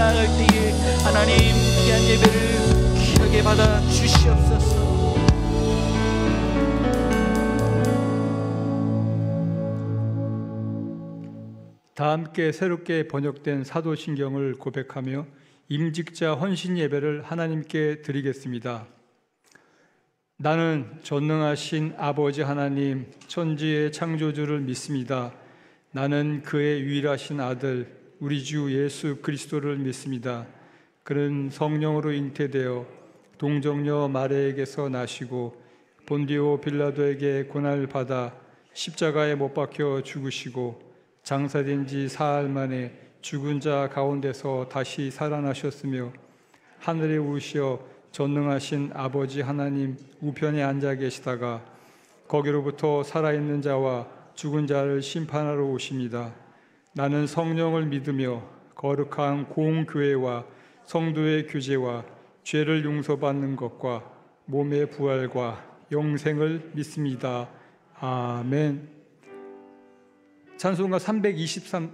나아갈 때에 하나님 귀한 예배를 귀하게 받아 주시옵소서. 다 함께 새롭게 번역된 사도신경을 고백하며 임직자 헌신 예배를 하나님께 드리겠습니다. 나는 전능하신 아버지 하나님 천지의 창조주를 믿습니다. 나는 그의 유일하신 아들 우리 주 예수 그리스도를 믿습니다. 그는 성령으로 잉태되어 동정녀 마리아에게서 나시고 본디오 빌라도에게 고난을 받아 십자가에 못 박혀 죽으시고 장사된 지 사흘 만에 죽은 자 가운데서 다시 살아나셨으며 하늘에 오르시어 전능하신 아버지 하나님 우편에 앉아 계시다가 거기로부터 살아있는 자와 죽은 자를 심판하러 오십니다. 나는 성령을 믿으며 거룩한 공교회와 성도의 교제와 죄를 용서받는 것과 몸의 부활과 영생을 믿습니다. 아멘. 찬송가 323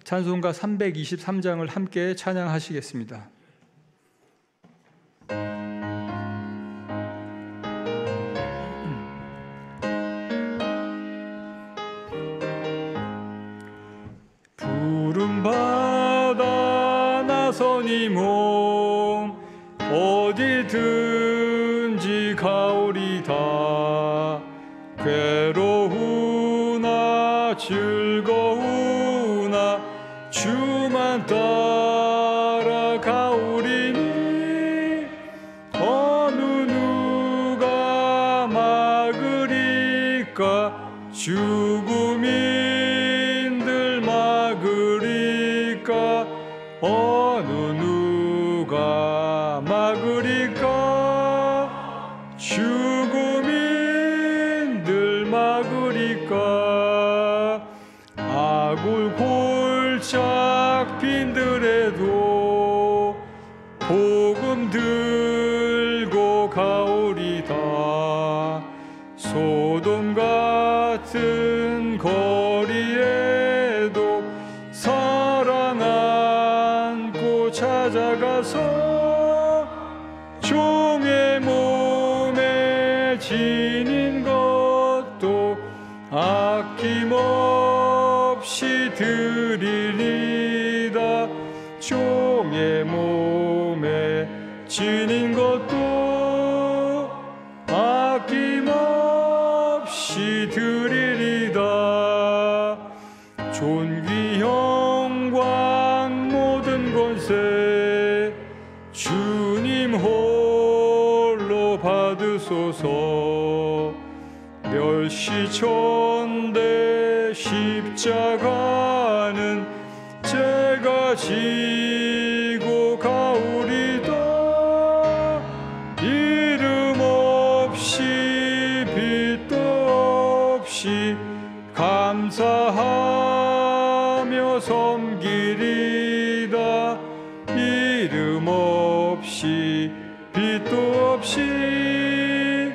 찬송가 323장을 함께 찬양하시겠습니다. 푸른 바다 나서니 몸 어디든지 가오리다. 괴로우나 즐거우나 주만 따라가오리니 어느 누가 막으리까. 죽음인들 막으리까. 어느 누가 막으리까. 죽음인들 막으리까. 아굴 골짝 빈들에도 복음 들고 가오리다. 소돔 같은 거리에도 사랑 안고 찾아가서 종의 몸에 지닌 것도 아낌없이 드리리다. 종의 몸에 지닌 것도 아낌없이 드리리다. 존귀 영광 모든 권세 주님 홀로 받으소서. 멸시천대 십자가는 제가 지고 가오리다. 이름 없이 빛도 없이 감사하며 섬기리다. 이름 없이 빛도 없이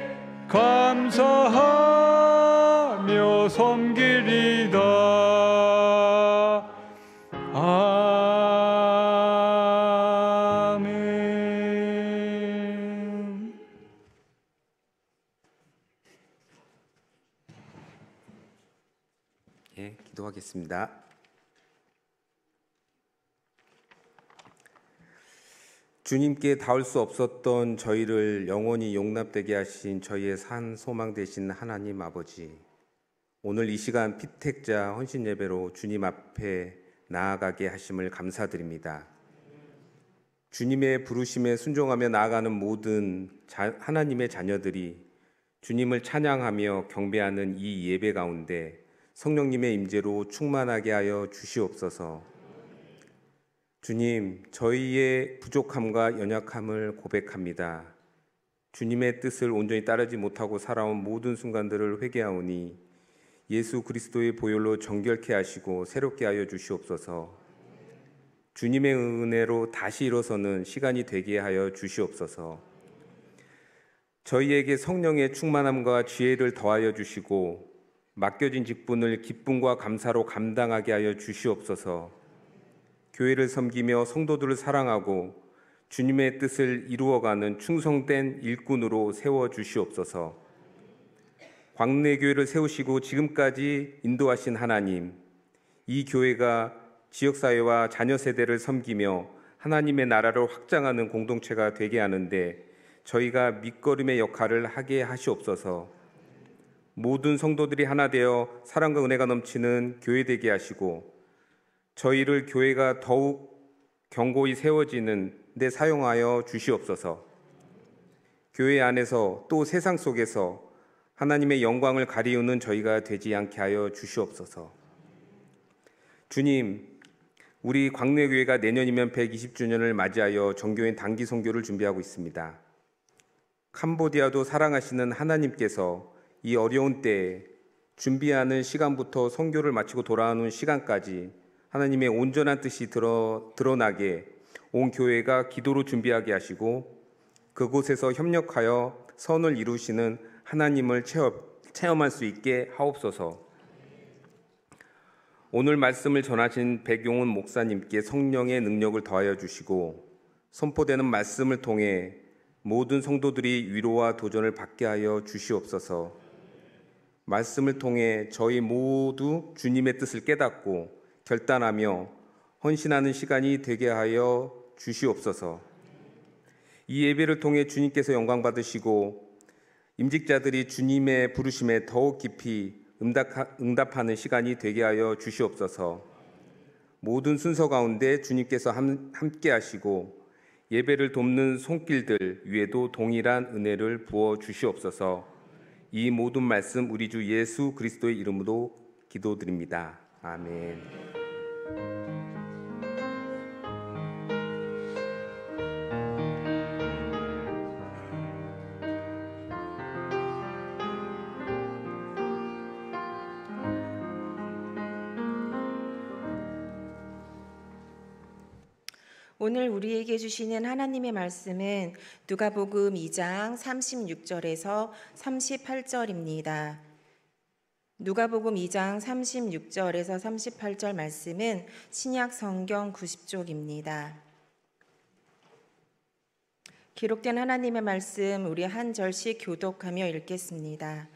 감사하며 섬기리다. 아멘. 예, 기도하겠습니다. 주님께 닿을 수 없었던 저희를 영원히 용납되게 하신 저희의 산 소망 되신 하나님 아버지, 오늘 이 시간 피택자 헌신 예배로 주님 앞에 나아가게 하심을 감사드립니다. 주님의 부르심에 순종하며 나아가는 모든 하나님의 자녀들이 주님을 찬양하며 경배하는 이 예배 가운데 성령님의 임재로 충만하게 하여 주시옵소서. 주님, 저희의 부족함과 연약함을 고백합니다. 주님의 뜻을 온전히 따르지 못하고 살아온 모든 순간들을 회개하오니 예수 그리스도의 보혈로 정결케 하시고 새롭게 하여 주시옵소서. 주님의 은혜로 다시 일어서는 시간이 되게 하여 주시옵소서. 저희에게 성령의 충만함과 지혜를 더하여 주시고 맡겨진 직분을 기쁨과 감사로 감당하게 하여 주시옵소서. 교회를 섬기며 성도들을 사랑하고 주님의 뜻을 이루어가는 충성된 일꾼으로 세워주시옵소서. 광내교회를 세우시고 지금까지 인도하신 하나님, 이 교회가 지역사회와 자녀세대를 섬기며 하나님의 나라를 확장하는 공동체가 되게 하는데 저희가 밑거름의 역할을 하게 하시옵소서. 모든 성도들이 하나 되어 사랑과 은혜가 넘치는 교회 되게 하시고 저희를 교회가 더욱 견고히 세워지는 데 사용하여 주시옵소서. 교회 안에서 또 세상 속에서 하나님의 영광을 가리우는 저희가 되지 않게 하여 주시옵소서. 주님, 우리 광내교회가 내년이면 120주년을 맞이하여 정교인 단기 선교를 준비하고 있습니다. 캄보디아도 사랑하시는 하나님께서 이 어려운 때에 준비하는 시간부터 선교를 마치고 돌아오는 시간까지 하나님의 온전한 뜻이 드러나게 온 교회가 기도로 준비하게 하시고 그곳에서 협력하여 선을 이루시는 하나님을 체험할 수 있게 하옵소서. 오늘 말씀을 전하신 백용훈 목사님께 성령의 능력을 더하여 주시고 선포되는 말씀을 통해 모든 성도들이 위로와 도전을 받게 하여 주시옵소서. 말씀을 통해 저희 모두 주님의 뜻을 깨닫고 결단하며 헌신하는 시간이 되게 하여 주시옵소서. 이 예배를 통해 주님께서 영광 받으시고 임직자들이 주님의 부르심에 더욱 깊이 응답하는 시간이 되게 하여 주시옵소서. 모든 순서 가운데 주님께서 함께 하시고 예배를 돕는 손길들 위에도 동일한 은혜를 부어 주시옵소서. 이 모든 말씀 우리 주 예수 그리스도의 이름으로 기도드립니다. 아멘. 오늘 우리에게 주시는 하나님의 말씀은 누가복음 2장 36절에서 38절입니다. 누가복음 2장 36절에서 38절 말씀은 신약 성경 90쪽입니다. 기록된 하나님의 말씀 우리 한 절씩 교독하며 읽겠습니다.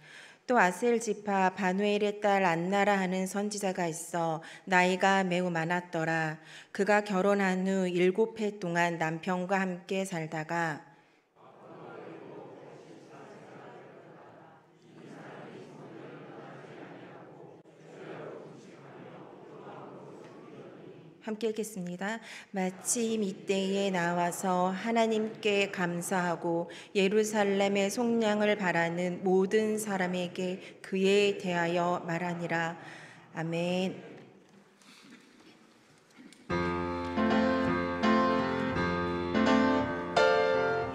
또 아셀 지파 바누엘의 딸 안나라 하는 선지자가 있어 나이가 매우 많았더라. 그가 결혼한 후 7해 동안 남편과 함께 살다가 함께 읽겠습니다. 마침 이때에 나와서 하나님께 감사하고 예루살렘의 속량을 바라는 모든 사람에게 그에 대하여 말하니라. 아멘.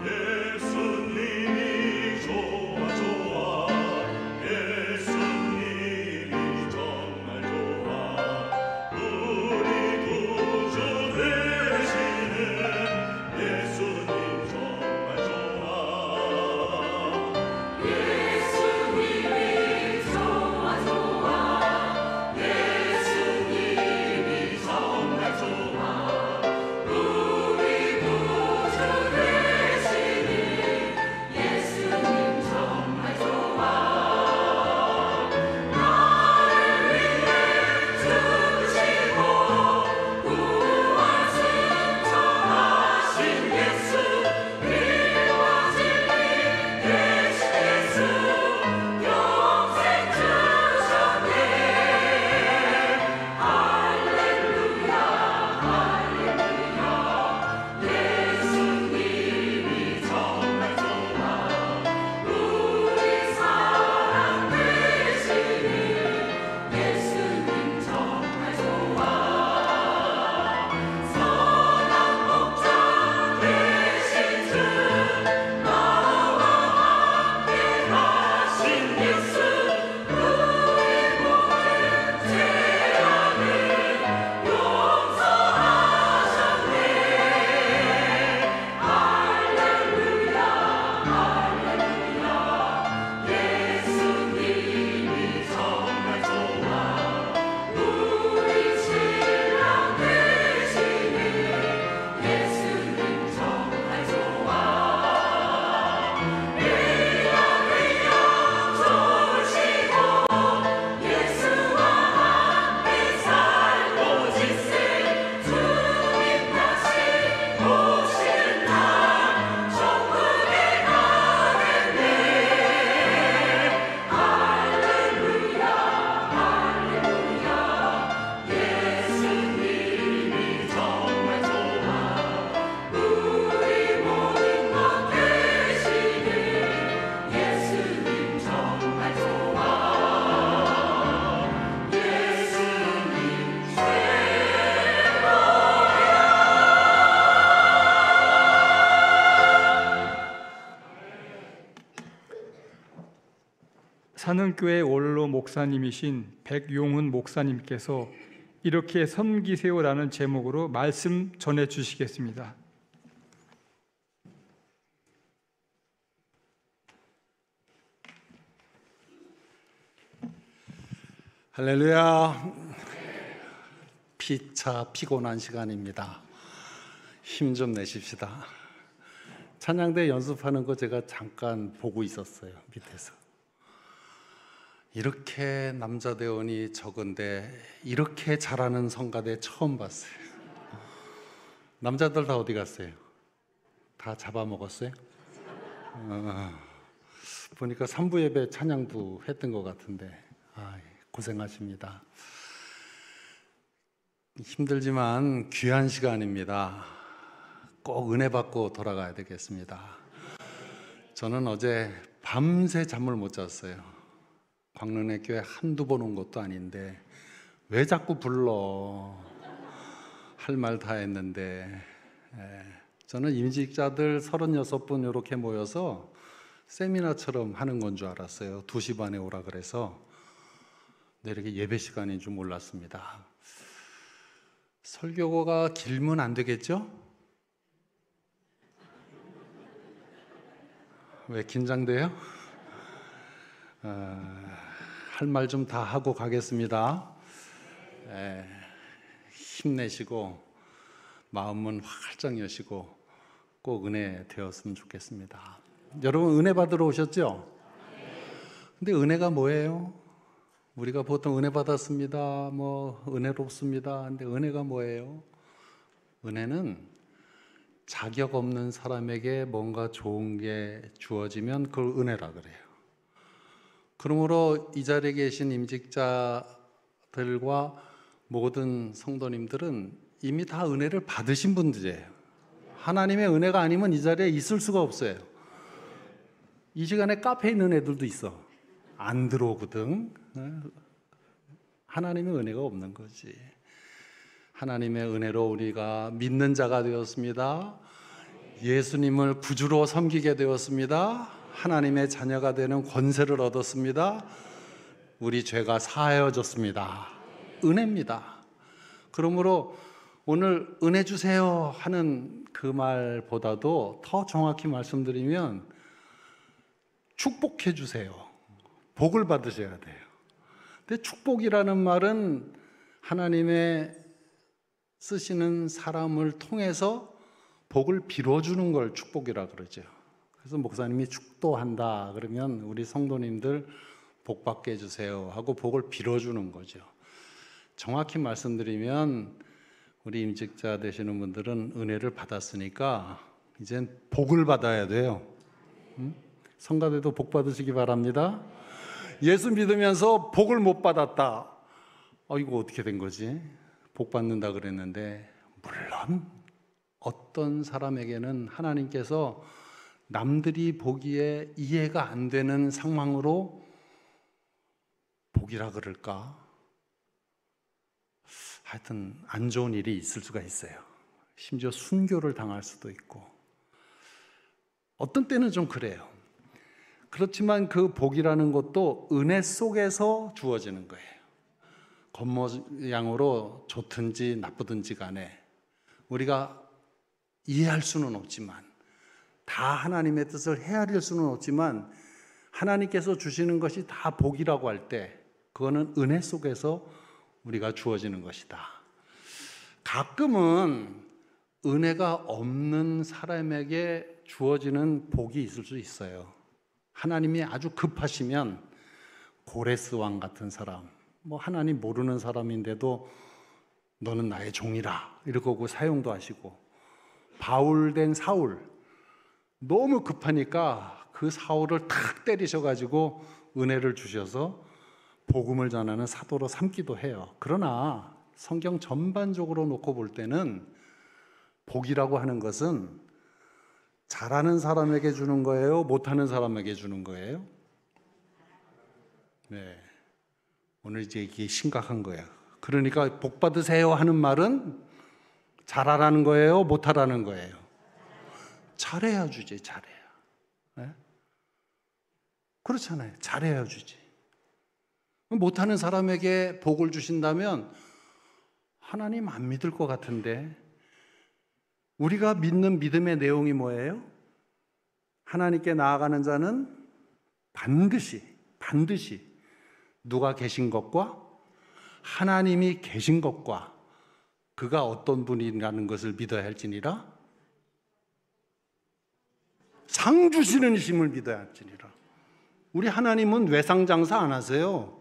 예수님이 좋아 좋아 예수 사는교회 원로 목사님이신 백용훈 목사님께서 이렇게 섬기세요라는 제목으로 말씀 전해 주시겠습니다. 할렐루야. 피차 피곤한 시간입니다. 힘 좀 내십시다. 찬양대 연습하는 거 제가 잠깐 보고 있었어요, 밑에서. 이렇게 남자 대원이 적은데 이렇게 잘하는 성가대 처음 봤어요. 남자들 다 어디 갔어요? 다 잡아먹었어요? 보니까 3부 예배 찬양도 했던 것 같은데 고생하십니다. 힘들지만 귀한 시간입니다. 꼭 은혜 받고 돌아가야 되겠습니다. 저는 어제 밤새 잠을 못 잤어요. 광릉의 교회 한두 번 온 것도 아닌데 왜 자꾸 불러? 할 말 다 했는데. 저는 임직자들 36분 이렇게 모여서 세미나처럼 하는 건 줄 알았어요. 2시 반에 오라 그래서. 근데 이렇게 예배 시간인 줄 몰랐습니다. 설교가 길면 안 되겠죠? 왜 긴장돼요? 할 말 좀 다 하고 가겠습니다. 힘내시고 마음은 활짝 여시고 꼭 은혜 되었으면 좋겠습니다. 여러분 은혜 받으러 오셨죠? 근데 은혜가 뭐예요? 우리가 보통 은혜 받았습니다. 뭐 은혜롭습니다. 근데 은혜가 뭐예요? 은혜는 자격 없는 사람에게 뭔가 좋은 게 주어지면 그걸 은혜라 그래요. 그러므로 이 자리에 계신 임직자들과 모든 성도님들은 이미 다 은혜를 받으신 분들이에요. 하나님의 은혜가 아니면 이 자리에 있을 수가 없어요. 이 시간에 카페에 있는 애들도 있어. 안 들어오거든. 하나님의 은혜가 없는 거지. 하나님의 은혜로 우리가 믿는 자가 되었습니다. 예수님을 구주로 섬기게 되었습니다. 하나님의 자녀가 되는 권세를 얻었습니다. 우리 죄가 사하여졌습니다. 은혜입니다. 그러므로 오늘 은혜 주세요 하는 그 말보다도 더 정확히 말씀드리면 축복해 주세요. 복을 받으셔야 돼요. 근데 축복이라는 말은 하나님의 쓰시는 사람을 통해서 복을 빌어주는 걸 축복이라 그러죠. 그래서 목사님이 축도한다 그러면 우리 성도님들 복 받게 해주세요 하고 복을 빌어주는 거죠. 정확히 말씀드리면 우리 임직자 되시는 분들은 은혜를 받았으니까 이젠 복을 받아야 돼요. 성가대도 복 받으시기 바랍니다. 예수 믿으면서 복을 못 받았다. 이거 어떻게 된 거지? 복 받는다 그랬는데, 물론 어떤 사람에게는 하나님께서 남들이 보기에 이해가 안 되는 상황으로 복이라 그럴까? 하여튼 안 좋은 일이 있을 수가 있어요. 심지어 순교를 당할 수도 있고, 어떤 때는 좀 그래요. 그렇지만 그 복이라는 것도 은혜 속에서 주어지는 거예요. 겉모양으로 좋든지 나쁘든지 간에 우리가 이해할 수는 없지만, 다 하나님의 뜻을 헤아릴 수는 없지만 하나님께서 주시는 것이 다 복이라고 할 때 그거는 은혜 속에서 우리가 주어지는 것이다. 가끔은 은혜가 없는 사람에게 주어지는 복이 있을 수 있어요. 하나님이 아주 급하시면 고레스 왕 같은 사람, 하나님 모르는 사람인데도 너는 나의 종이라 이러고 사용도 하시고, 바울 된 사울 너무 급하니까 그 사울을 탁 때리셔가지고 은혜를 주셔서 복음을 전하는 사도로 삼기도 해요. 그러나 성경 전반적으로 놓고 볼 때는 복이라고 하는 것은 잘하는 사람에게 주는 거예요? 못하는 사람에게 주는 거예요? 네. 오늘 이제 이게 심각한 거예요. 그러니까 복 받으세요 하는 말은 잘하라는 거예요? 못하라는 거예요? 잘해야 주지, 잘해야. 네? 그렇잖아요. 잘해야 주지. 못하는 사람에게 복을 주신다면 하나님 안 믿을 것 같은데, 우리가 믿는 믿음의 내용이 뭐예요? 하나님께 나아가는 자는 반드시 누가 계신 것과 하나님이 계신 것과 그가 어떤 분이라는 것을 믿어야 할지니라. 상 주시는 이심을 믿어야 할지니라. 우리 하나님은 외상장사 안 하세요.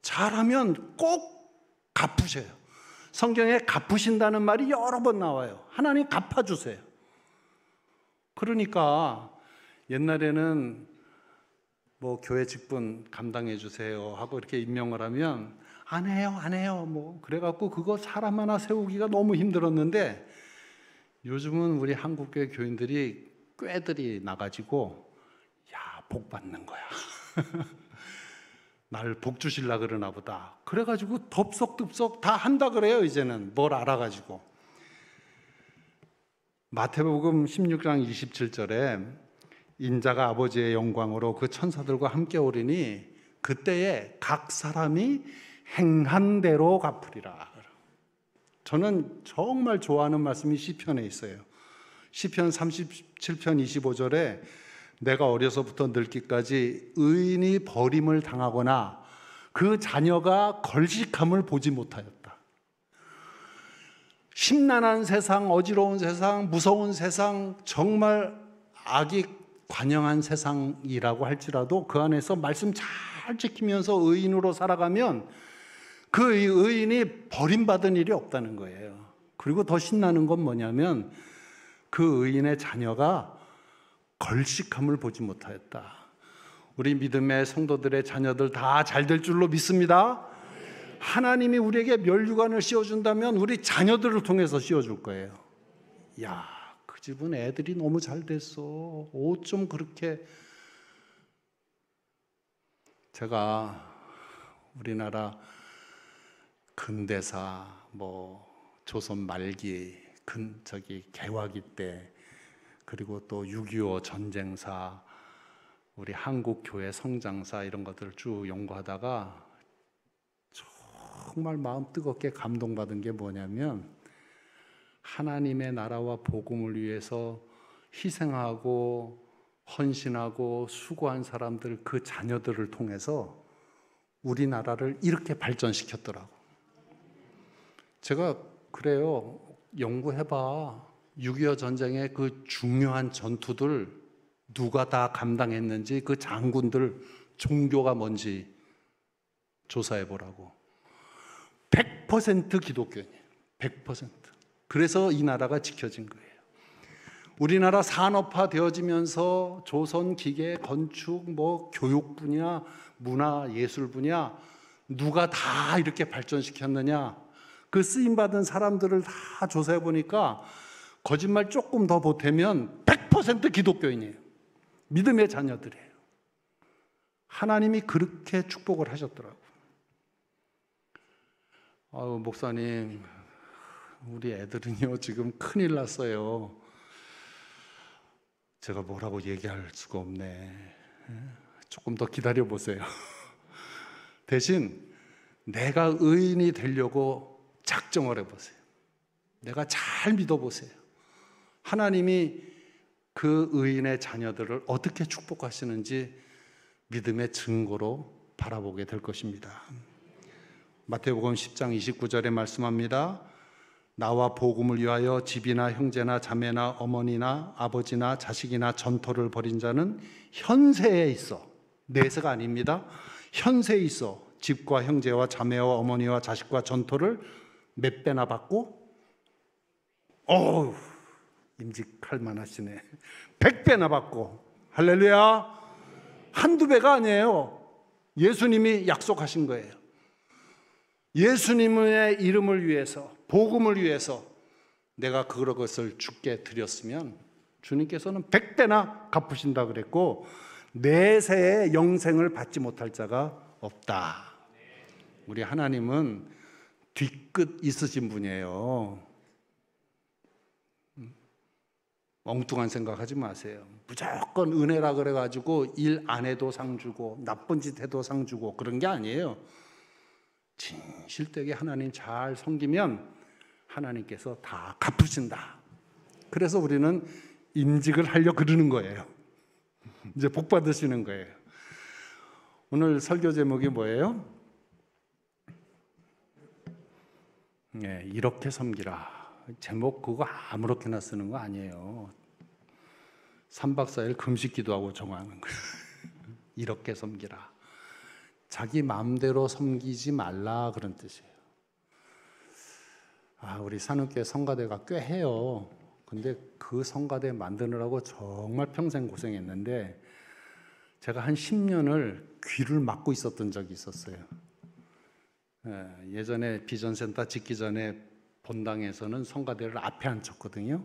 잘하면 꼭 갚으셔요. 성경에 갚으신다는 말이 여러 번 나와요. 하나님 갚아주세요. 그러니까 옛날에는 뭐 교회 직분 감당해 주세요 하고 이렇게 임명을 하면 안 해요 뭐 그래갖고 그거 사람 하나 세우기가 너무 힘들었는데, 요즘은 우리 한국교회 교인들이 꾀들이 나가지고 야, 복 받는 거야. 날 복 주실라 그러나 보다. 그래가지고 덥석덥석 다 한다 그래요. 이제는 뭘 알아가지고. 마태복음 16장 27절에 인자가 아버지의 영광으로 그 천사들과 함께 오리니 그때에 각 사람이 행한 대로 갚으리라. 저는 정말 좋아하는 말씀이 시편에 있어요. 시편 37편 25절에 내가 어려서부터 늙기까지 의인이 버림을 당하거나 그 자녀가 걸식함을 보지 못하였다. 심란한 세상, 어지러운 세상, 무서운 세상, 정말 악이 관영한 세상이라고 할지라도 그 안에서 말씀 잘 지키면서 의인으로 살아가면 그 의인이 버림받은 일이 없다는 거예요. 그리고 더 신나는 건 뭐냐면 그 의인의 자녀가 걸식함을 보지 못하였다. 우리 믿음의 성도들의 자녀들 다 잘 될 줄로 믿습니다. 하나님이 우리에게 멸류관을 씌워준다면 우리 자녀들을 통해서 씌워줄 거예요. 야, 그 집은 애들이 너무 잘 됐어. 옷 좀 그렇게. 제가 우리나라 근대사, 뭐 조선 말기, 개화기 때, 그리고 또 6.25 전쟁사, 우리 한국 교회 성장사 이런 것들을 쭉 연구하다가 정말 마음 뜨겁게 감동받은 게 뭐냐면, 하나님의 나라와 복음을 위해서 희생하고 헌신하고 수고한 사람들, 그 자녀들을 통해서 우리나라를 이렇게 발전시켰더라고. 제가 그래요. 연구해봐. 6.25 전쟁의 그 중요한 전투들 누가 다 감당했는지, 그 장군들 종교가 뭔지 조사해보라고. 100% 기독교인이에요. 100%. 그래서 이 나라가 지켜진 거예요. 우리나라 산업화 되어지면서 조선 기계, 건축, 뭐 교육 분야, 문화, 예술 분야 누가 다 이렇게 발전시켰느냐? 그 쓰임받은 사람들을 다 조사해 보니까 거짓말 조금 더 보태면 100% 기독교인이에요. 믿음의 자녀들이에요. 하나님이 그렇게 축복을 하셨더라고요. 목사님, 우리 애들은요 지금 큰일 났어요. 제가 뭐라고 얘기할 수가 없네. 조금 더 기다려 보세요. 대신 내가 의인이 되려고 작정을 해보세요. 내가 잘 믿어보세요. 하나님이 그 의인의 자녀들을 어떻게 축복하시는지 믿음의 증거로 바라보게 될 것입니다. 마태복음 10장 29절에 말씀합니다. 나와 복음을 위하여 집이나 형제나 자매나 어머니나 아버지나 자식이나 전토를 벌인 자는 현세에 있어, 내세가 아닙니다. 현세에 있어 집과 형제와 자매와 어머니와 자식과 전토를 몇 배나 받고, 임직할 만하시네. 100배나 받고. 할렐루야. 한두 배가 아니에요. 예수님이 약속하신 거예요. 예수님의 이름을 위해서, 복음을 위해서 내가 그것을 주께 드렸으면 주님께서는 100배나 갚으신다 그랬고, 내세의 영생을 받지 못할 자가 없다. 우리 하나님은 뒤끝 있으신 분이에요. 엉뚱한 생각하지 마세요. 무조건 은혜라 그래가지고 일 안 해도 상 주고 나쁜 짓 해도 상 주고 그런 게 아니에요. 진실되게 하나님 잘 섬기면 하나님께서 다 갚으신다. 그래서 우리는 임직을 하려 그러는 거예요. 이제 복 받으시는 거예요. 오늘 설교 제목이 뭐예요? 네, 이렇게 섬기라. 제목 그거 아무렇게나 쓰는 거 아니에요. 3박 4일 금식 기도하고 정하는 거예요. 이렇게 섬기라. 자기 마음대로 섬기지 말라 그런 뜻이에요. 우리 산업교회 성가대가 꽤 해요. 근데 그 성가대 만드느라고 정말 평생 고생했는데 제가 한 10년을 귀를 막고 있었던 적이 있었어요. 예전에 비전센터 짓기 전에 본당에서는 성가대를 앞에 앉혔거든요.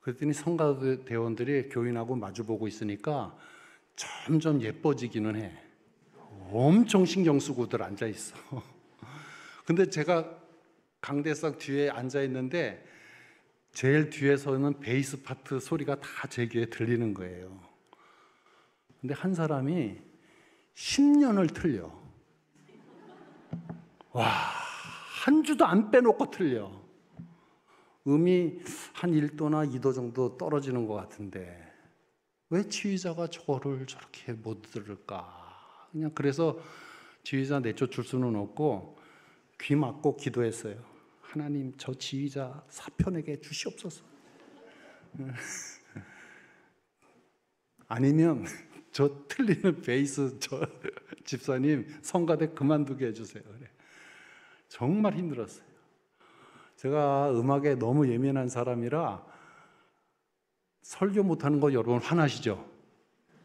그랬더니 성가대원들이 교인하고 마주보고 있으니까 점점 예뻐지기는 해. 엄청 신경 쓰고들 앉아 있어. 근데 제가 강대상 뒤에 앉아 있는데 제일 뒤에서는 베이스 파트 소리가 다 제 귀에 들리는 거예요. 근데 한 사람이 10년을 틀려. 와, 한 주도 안 빼놓고 틀려. 음이 한 1도나 2도 정도 떨어지는 것 같은데 왜 지휘자가 저거를 저렇게 못 들을까? 그냥 그래서 지휘자 내쫓을 수는 없고 귀 막고 기도했어요. 하나님, 저 지휘자 사편에게 주시옵소서. 아니면 저 틀리는 베이스 저 집사님 성가대 그만두게 해주세요. 그래. 정말 힘들었어요. 제가 음악에 너무 예민한 사람이라 설교 못하는 거 여러분 화나시죠?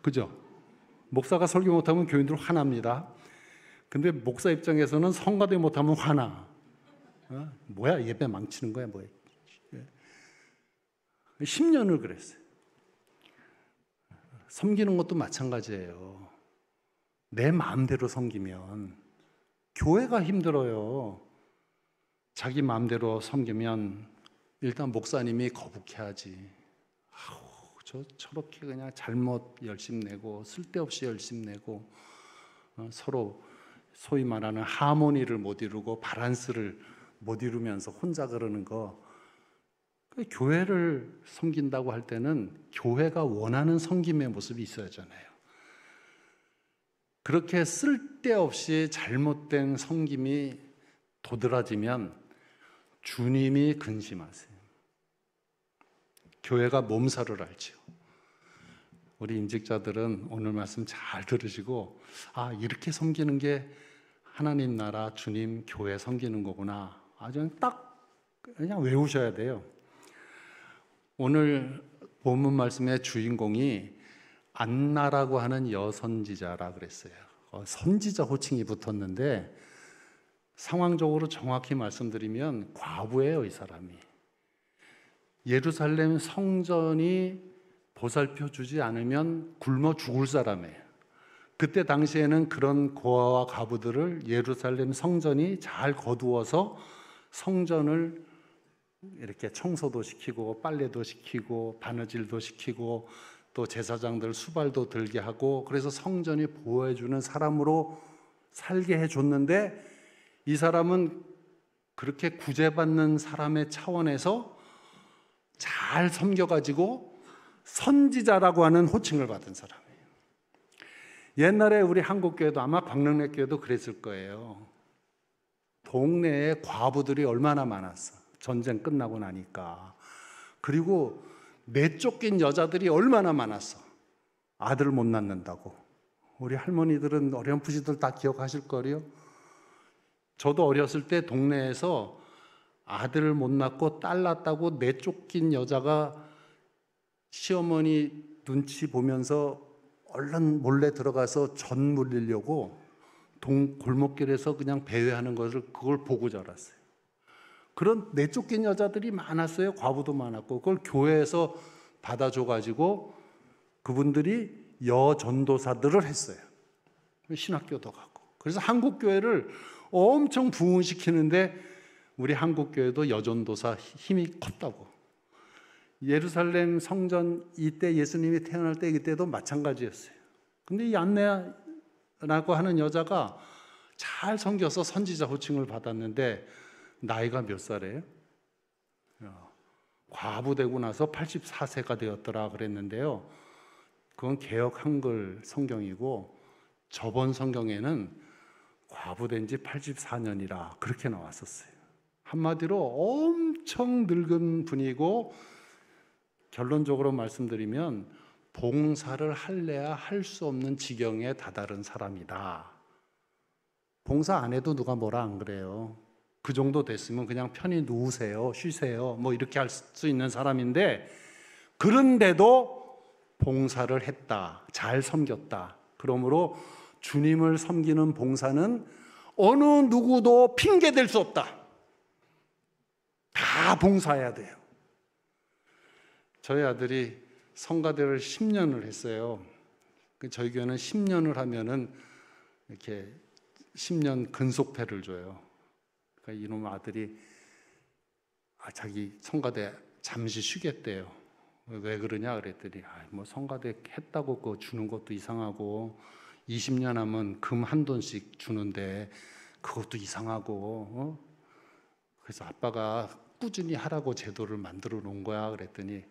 그죠? 목사가 설교 못하면 교인들 화납니다. 근데 목사 입장에서는 성가대 못하면 화나. 뭐야, 예배 망치는 거야 뭐야. 10년을 그랬어요. 섬기는 것도 마찬가지예요. 내 마음대로 섬기면 교회가 힘들어요. 자기 마음대로 섬기면 일단 목사님이 거북해하지. 저렇게 그냥 잘못 열심 내고 쓸데없이 열심 내고 서로 소위 말하는 하모니를 못 이루고 바란스를 못 이루면서 혼자 그러는 거. 교회를 섬긴다고 할 때는 교회가 원하는 섬김의 모습이 있어야 하잖아요. 그렇게 쓸데없이 잘못된 섬김이 도드라지면 주님이 근심하세요. 교회가 몸살을 앓지요. 우리 임직자들은 오늘 말씀 잘 들으시고 이렇게 섬기는 게 하나님 나라 주님 교회 섬기는 거구나. 아주 그냥 외우셔야 돼요. 오늘 본문 말씀의 주인공이 안나라고 하는 여선지자라 그랬어요. 선지자 호칭이 붙었는데 상황적으로 정확히 말씀드리면 과부예요, 이 사람이. 예루살렘 성전이 보살펴 주지 않으면 굶어 죽을 사람이에요. 그때 당시에는 그런 고아와 과부들을 예루살렘 성전이 잘 거두어서 성전을 이렇게 청소도 시키고 빨래도 시키고 바느질도 시키고 또 제사장들 수발도 들게 하고 그래서 성전이 보호해주는 사람으로 살게 해줬는데 이 사람은 그렇게 구제받는 사람의 차원에서 잘 섬겨가지고 선지자라고 하는 호칭을 받은 사람이에요. 옛날에 우리 한국교회도 아마 광릉내교회도 그랬을 거예요. 동네에 과부들이 얼마나 많았어. 전쟁 끝나고 나니까. 그리고 내쫓긴 여자들이 얼마나 많았어. 아들 못 낳는다고. 우리 할머니들은 어렴풋이들 다 기억하실 거예요. 저도 어렸을 때 동네에서 아들 못 낳고 딸 낳았다고 내쫓긴 여자가 시어머니 눈치 보면서 얼른 몰래 들어가서 전 물리려고 골목길에서 그냥 배회하는 것을 그걸 보고 자랐어요. 그런 내쫓긴 여자들이 많았어요. 과부도 많았고 그걸 교회에서 받아줘가지고 그분들이 여전도사들을 했어요. 신학교도 가고. 그래서 한국교회를 엄청 부흥시키는데 우리 한국교회도 여전도사 힘이 컸다고. 예루살렘 성전 이때 예수님이 태어날 때 그때도 마찬가지였어요. 근데 이 안나라고 하는 여자가 잘 섬겨서 선지자 호칭을 받았는데 나이가 몇 살이에요? 과부되고 나서 84세가 되었더라 그랬는데요. 그건 개역 한글 성경이고 저번 성경에는 과부된 지 84년이라 그렇게 나왔었어요. 한마디로 엄청 늙은 분이고, 결론적으로 말씀드리면 봉사를 할래야 할 수 없는 지경에 다다른 사람이다. 봉사 안 해도 누가 뭐라 안 그래요. 그 정도 됐으면 그냥 편히 누우세요, 쉬세요, 뭐 이렇게 할 수 있는 사람인데, 그런데도 봉사를 했다, 잘 섬겼다. 그러므로 주님을 섬기는 봉사는 어느 누구도 핑계댈 수 없다. 다 봉사해야 돼요. 저희 아들이 성가대를 10년을 했어요. 저희 교회는 10년을 하면은 이렇게 10년 근속패를 줘요. 그러니까 이놈 아들이 자기 성가대 잠시 쉬겠대요. 왜 그러냐 그랬더니 뭐 성가대 했다고 그거 주는 것도 이상하고 20년 하면 금 한 돈씩 주는데 그것도 이상하고 그래서 아빠가 꾸준히 하라고 제도를 만들어 놓은 거야 그랬더니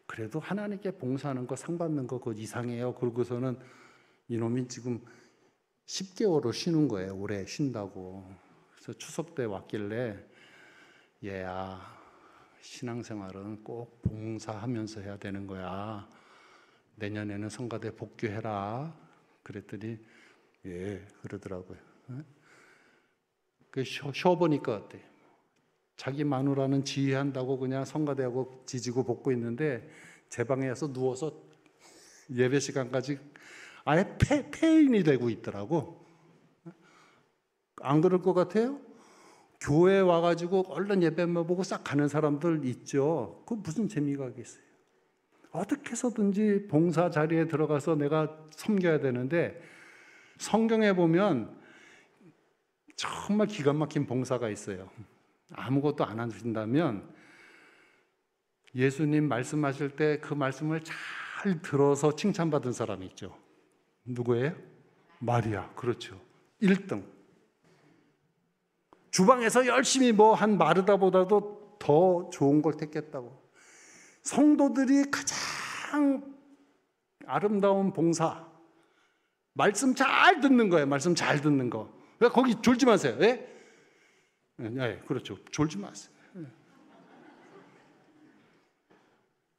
그래도 하나님께 봉사하는 거 상 받는 거 그거 이상해요. 그러고서는 이놈이 지금 10개월을 쉬는 거예요. 올해 쉰다고. 그래서 추석 때 왔길래 얘야 신앙생활은 꼭 봉사하면서 해야 되는 거야. 내년에는 성가대 복귀해라. 그랬더니 예 그러더라고요. 그 쉬어보니까 어때? 자기 마누라는 지휘한다고 그냥 성가대하고 지지고 볶고 있는데 제 방에 와서 누워서 예배 시간까지 아예 폐인이 되고 있더라고. 안 그럴 것 같아요? 교회 와가지고 얼른 예배만 보고 싹 가는 사람들 있죠. 그 무슨 재미가 있겠어요? 어떻게 해서든지 봉사 자리에 들어가서 내가 섬겨야 되는데, 성경에 보면 정말 기가 막힌 봉사가 있어요. 아무것도 안 하신다면 예수님 말씀하실 때 그 말씀을 잘 들어서 칭찬받은 사람이 있죠. 누구예요? 마리아. 그렇죠. 1등. 주방에서 열심히 뭐 한 마르다보다도 더 좋은 걸 택했다고. 성도들이 가장 아름다운 봉사, 말씀 잘 듣는 거예요. 말씀 잘 듣는 거. 왜 거기 졸지 마세요. 예? 네, 그렇죠. 졸지 마세요.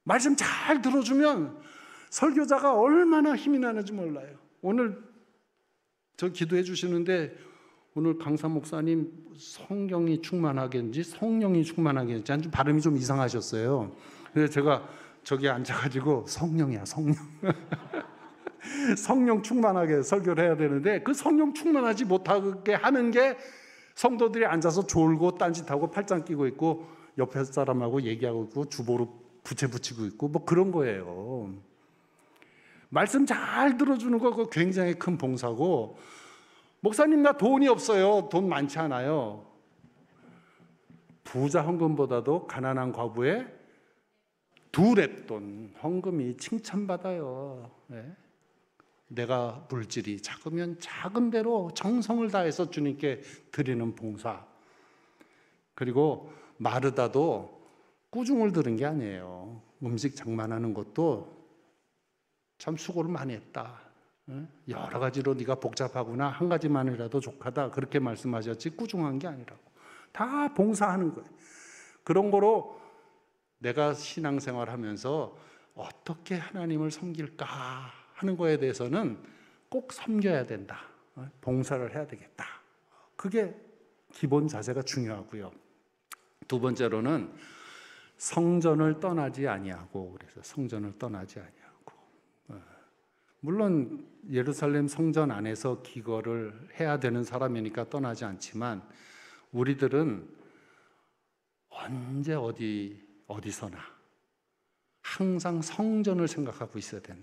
말씀 잘 들어주면 설교자가 얼마나 힘이 나는지 몰라요. 오늘 저 기도해 주시는데 오늘 강사 목사님 성경이 충만하겠는지 성령이 충만하겠는지 아주 발음이 좀 이상하셨어요. 그래서 제가 저기 앉아가지고 성령이야 성령 성령 충만하게 설교를 해야 되는데 그 성령 충만하지 못하게 하는 게 성도들이 앉아서 졸고 딴짓하고 팔짱 끼고 있고 옆에 사람하고 얘기하고 있고 주보로 부채 붙이고 있고 뭐 그런 거예요. 말씀 잘 들어주는 거 그거 굉장히 큰 봉사고, 목사님 나 돈이 없어요. 돈 많지 않아요. 부자 헌금보다도 가난한 과부의 2랩돈 헌금이 칭찬받아요. 네? 내가 물질이 작으면 작은 대로 정성을 다해서 주님께 드리는 봉사. 그리고 마르다도 꾸중을 들은 게 아니에요. 음식 장만하는 것도 참 수고를 많이 했다. 여러 가지로 네가 복잡하구나. 한 가지만이라도 족하다. 그렇게 말씀하셨지 꾸중한 게 아니라고. 다 봉사하는 거예요. 그런 거로 내가 신앙생활 하면서 어떻게 하나님을 섬길까 하는 거에 대해서는 꼭 섬겨야 된다. 봉사를 해야 되겠다. 그게 기본 자세가 중요하고요. 두 번째로는 성전을 떠나지 아니하고, 그래서 성전을 떠나지 아니하고, 물론 예루살렘 성전 안에서 기거를 해야 되는 사람이니까 떠나지 않지만 우리들은 언제 어디서나 항상 성전을 생각하고 있어야 되네.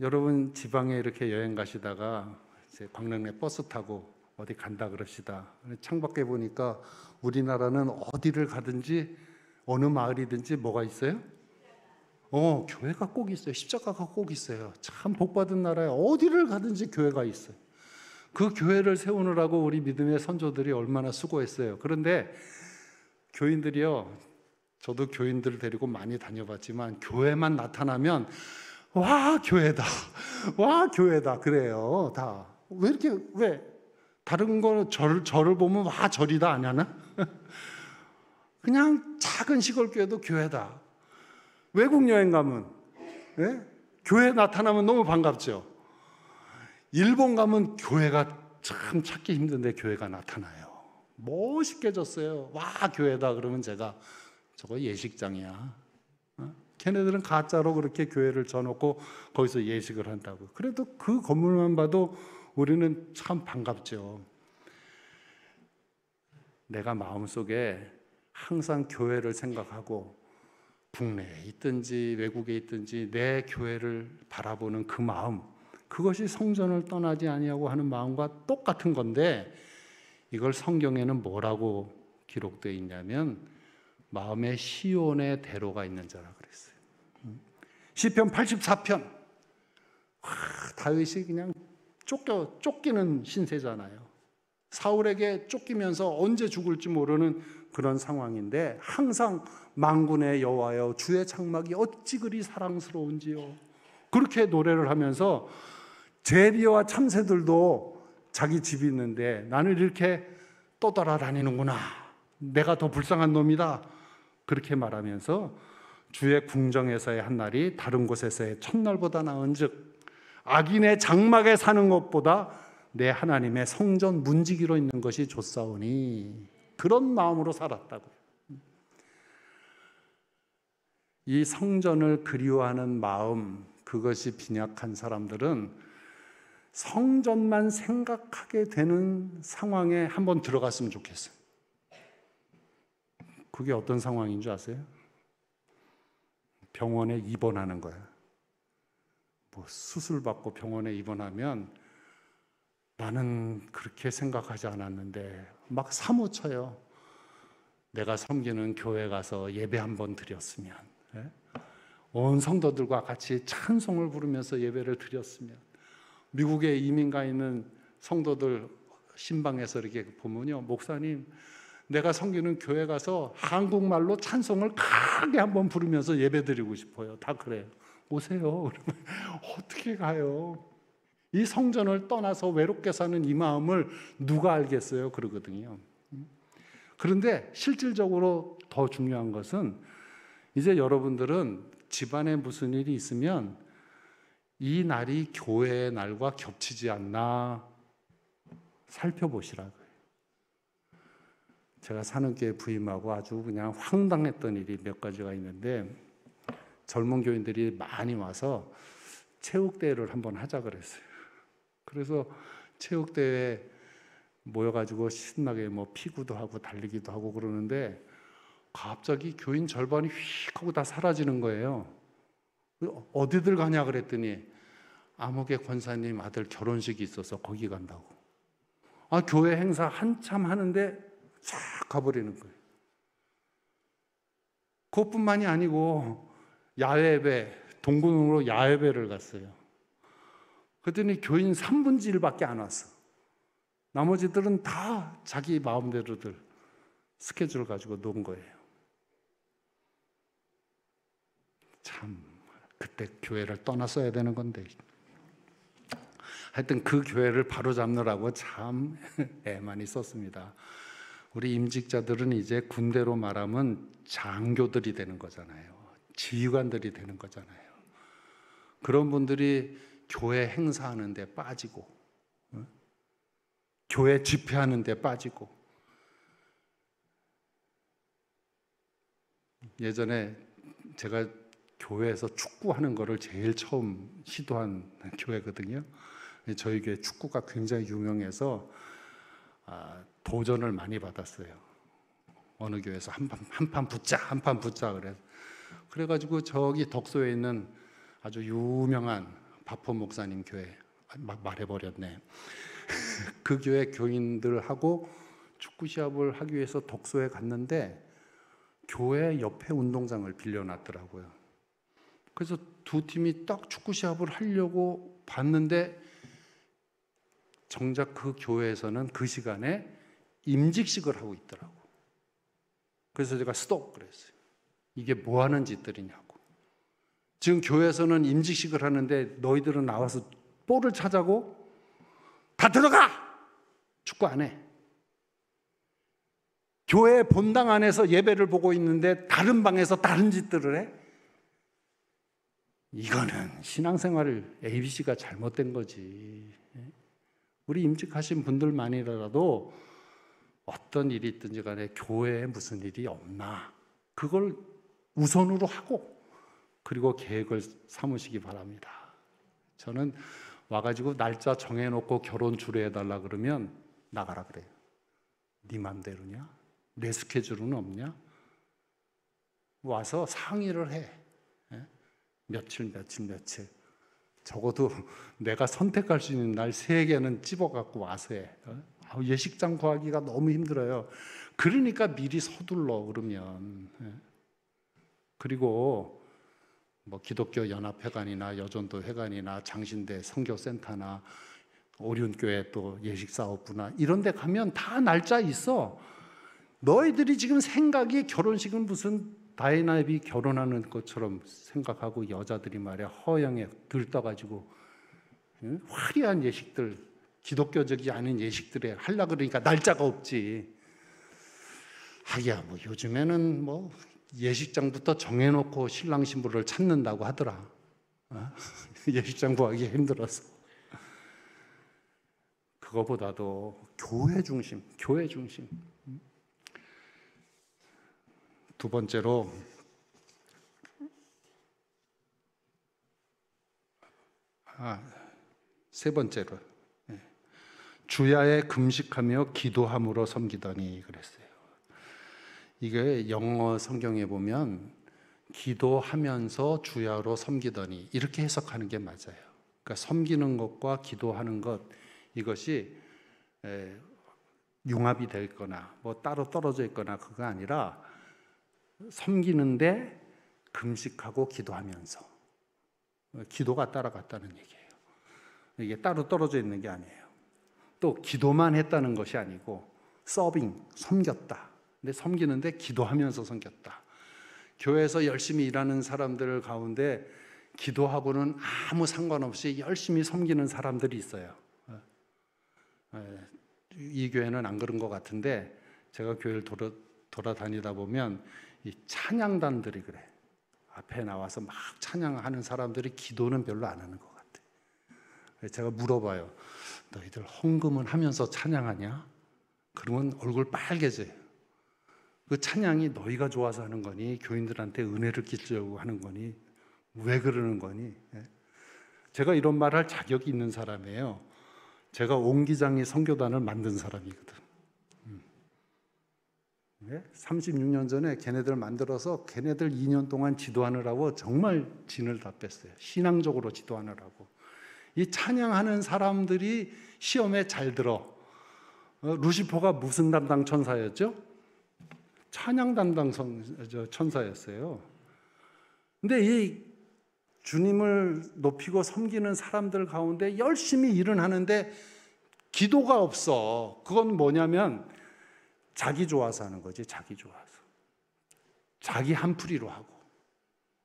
여러분 지방에 이렇게 여행 가시다가 이제 광명에 버스 타고 어디 간다 그럽시다. 창밖에 보니까 우리나라는 어디를 가든지 어느 마을이든지 뭐가 있어요? 교회가 꼭 있어요. 십자가가 꼭 있어요. 참 복받은 나라에 어디를 가든지 교회가 있어요. 그 교회를 세우느라고 우리 믿음의 선조들이 얼마나 수고했어요. 그런데 교인들이요, 저도 교인들을 데리고 많이 다녀봤지만 교회만 나타나면 와 교회다, 와 교회다 그래요. 다 왜 다른 거 절을 보면 와 절이다 안 하나? 그냥 작은 시골 교회도 교회다. 외국 여행 가면 교회 나타나면 너무 반갑죠. 일본 가면 교회가 참 찾기 힘든데 교회가 나타나요. 멋있게 졌어요. 와 교회다 그러면 제가 저거 예식장이야. 걔네들은 가짜로 그렇게 교회를 져놓고 거기서 예식을 한다고. 그래도 그 건물만 봐도 우리는 참 반갑죠. 내가 마음속에 항상 교회를 생각하고 국내에 있든지 외국에 있든지 내 교회를 바라보는 그 마음, 그것이 성전을 떠나지 아니하고 하는 마음과 똑같은 건데, 이걸 성경에는 뭐라고 기록되어 있냐면 마음의 시온의 대로가 있는 자라 그랬어요. 시편 84편. 다윗이 그냥 쫓기는 신세잖아요. 사울에게 쫓기면서 언제 죽을지 모르는 그런 상황인데 항상 만군의 여호와여 주의 장막이 어찌 그리 사랑스러운지요. 그렇게 노래를 하면서 제비와 참새들도 자기 집이 있는데 나는 이렇게 떠돌아다니는구나. 내가 더 불쌍한 놈이다. 그렇게 말하면서 주의 궁정에서의 한 날이 다른 곳에서의 첫날보다 나은즉 악인의 장막에 사는 것보다 내 하나님의 성전 문지기로 있는 것이 좋사오니, 그런 마음으로 살았다고요. 이 성전을 그리워하는 마음, 그것이 빈약한 사람들은 성전만 생각하게 되는 상황에 한번 들어갔으면 좋겠어요. 그게 어떤 상황인 줄 아세요? 병원에 입원하는 거야. 뭐 수술받고 병원에 입원하면 나는 그렇게 생각하지 않았는데 막 사무쳐요. 내가 섬기는 교회 가서 예배 한번 드렸으면, 온 성도들과 같이 찬송을 부르면서 예배를 드렸으면, 미국에 이민 가 있는 성도들 신방에서 이렇게 보면요, 목사님 내가 섬기는 교회 가서 한국말로 찬송을 크게 한번 부르면서 예배 드리고 싶어요. 다 그래요. 오세요. 그러면 어떻게 가요? 이 성전을 떠나서 외롭게 사는 이 마음을 누가 알겠어요? 그러거든요. 그런데 실질적으로 더 중요한 것은 이제 여러분들은 집안에 무슨 일이 있으면 이 날이 교회의 날과 겹치지 않나 살펴보시라고요. 제가 사는 교회 부임하고 아주 그냥 황당했던 일이 몇 가지가 있는데, 젊은 교인들이 많이 와서 체육대회를 한번 하자 그랬어요. 그래서 체육대회에 모여가지고 신나게 뭐 피구도 하고 달리기도 하고 그러는데 갑자기 교인 절반이 휙 하고 다 사라지는 거예요. 어디들 가냐 그랬더니 암흑의 권사님 아들 결혼식이 있어서 거기 간다고. 교회 행사 한참 하는데 쫙 가버리는 거예요. 그것뿐만이 아니고 야외 예배, 동gun으로 야외 예배를 갔어요. 그랬더니 교인 3분의 1밖에 안 왔어. 나머지들은 다 자기 마음대로들 스케줄을 가지고 논 거예요. 참 그때 교회를 떠났어야 되는 건데, 하여튼 그 교회를 바로잡느라고 참 애만 있었습니다. 우리 임직자들은 이제 군대로 말하면 장교들이 되는 거잖아요. 지휘관들이 되는 거잖아요. 그런 분들이 교회 행사하는 데 빠지고, 교회 집회하는 데 빠지고. 예전에 제가 교회에서 축구하는 거를 제일 처음 시도한 교회거든요. 저희 교회 축구가 굉장히 유명해서 도전을 많이 받았어요. 어느 교회에서 한 판 붙자 그래가지고 저기 덕소에 있는 아주 유명한 바포 목사님 교회, 막 말해버렸네. 그 교회 교인들하고 축구 시합을 하기 위해서 덕소에 갔는데 교회 옆에 운동장을 빌려놨더라고요. 그래서 두 팀이 딱 축구 시합을 하려고 봤는데 정작 그 교회에서는 그 시간에 임직식을 하고 있더라고. 그래서 제가 스톱 그랬어요. 이게 뭐 하는 짓들이냐고. 지금 교회에서는 임직식을 하는데 너희들은 나와서 볼을 차자고? 다 들어가! 축구 안 해. 교회 본당 안에서 예배를 보고 있는데 다른 방에서 다른 짓들을 해? 이거는 신앙생활을 ABC가 잘못된 거지. 우리 임직하신 분들만이라도 어떤 일이 있든지 간에 교회에 무슨 일이 없나 그걸 우선으로 하고 그리고 계획을 삼으시기 바랍니다. 저는 와가지고 날짜 정해놓고 결혼 주례해달라 그러면 나가라 그래요. 네 맘대로냐? 내 스케줄은 없냐? 와서 상의를 해. 며칠. 적어도 내가 선택할 수 있는 날 3개는 집어갖고 와서 해. 예식장 구하기가 너무 힘들어요. 그러니까 미리 서둘러 그러면. 그리고 뭐 기독교 연합회관이나 여전도 회관이나 장신대 선교센터나 오륜교회 또 예식사업부나 이런 데 가면 다 날짜 있어. 너희들이 지금 생각이 결혼식은 무슨 다이나비 결혼하는 것처럼 생각하고 여자들이 말이야 허영에 들떠가지고 화려한 예식들 기독교적이 아닌 예식들에 하려고 그러니까 날짜가 없지. 하기야 뭐 요즘에는 뭐 예식장부터 정해놓고 신랑 신부를 찾는다고 하더라. 예식장 구하기 힘들어서. 그거보다도 교회 중심. 두 번째로 세 번째로 주야에 금식하며 기도함으로 섬기더니 그랬어요. 이게 영어 성경에 보면 기도하면서 주야로 섬기더니 이렇게 해석하는 게 맞아요. 그러니까 섬기는 것과 기도하는 것 이것이 융합이 될 거나 뭐 따로 떨어져 있거나 그거 아니라 섬기는데 금식하고 기도하면서 기도가 따라갔다는 얘기예요. 이게 따로 떨어져 있는 게 아니에요. 또 기도만 했다는 것이 아니고 서빙, 섬겼다. 근데 섬기는데 기도하면서 섬겼다. 교회에서 열심히 일하는 사람들 가운데 기도하고는 아무 상관없이 열심히 섬기는 사람들이 있어요. 이 교회는 안 그런 것 같은데 제가 교회를 돌아다니다 보면 이 찬양단들이 그래. 앞에 나와서 막 찬양하는 사람들이 기도는 별로 안 하는 것 같아. 제가 물어봐요. 너희들 헌금은 하면서 찬양하냐? 그러면 얼굴 빨개져요. 그 찬양이 너희가 좋아서 하는 거니? 교인들한테 은혜를 끼치려고 하는 거니? 왜 그러는 거니? 제가 이런 말 할 자격이 있는 사람이에요. 제가 옹기장이 선교단을 만든 사람이거든. 36년 전에 걔네들 만들어서 걔네들 2년 동안 지도하느라고 정말 진을 다 뺐어요. 신앙적으로 지도하느라고. 이 찬양하는 사람들이 시험에 잘 들어. 루시퍼가 무슨 담당 천사였죠? 찬양 담당 천사였어요. 근데 이 주님을 높이고 섬기는 사람들 가운데 열심히 일은 하는데 기도가 없어. 그건 뭐냐면 자기 좋아서 하는 거지. 자기 좋아서. 자기 한풀이로 하고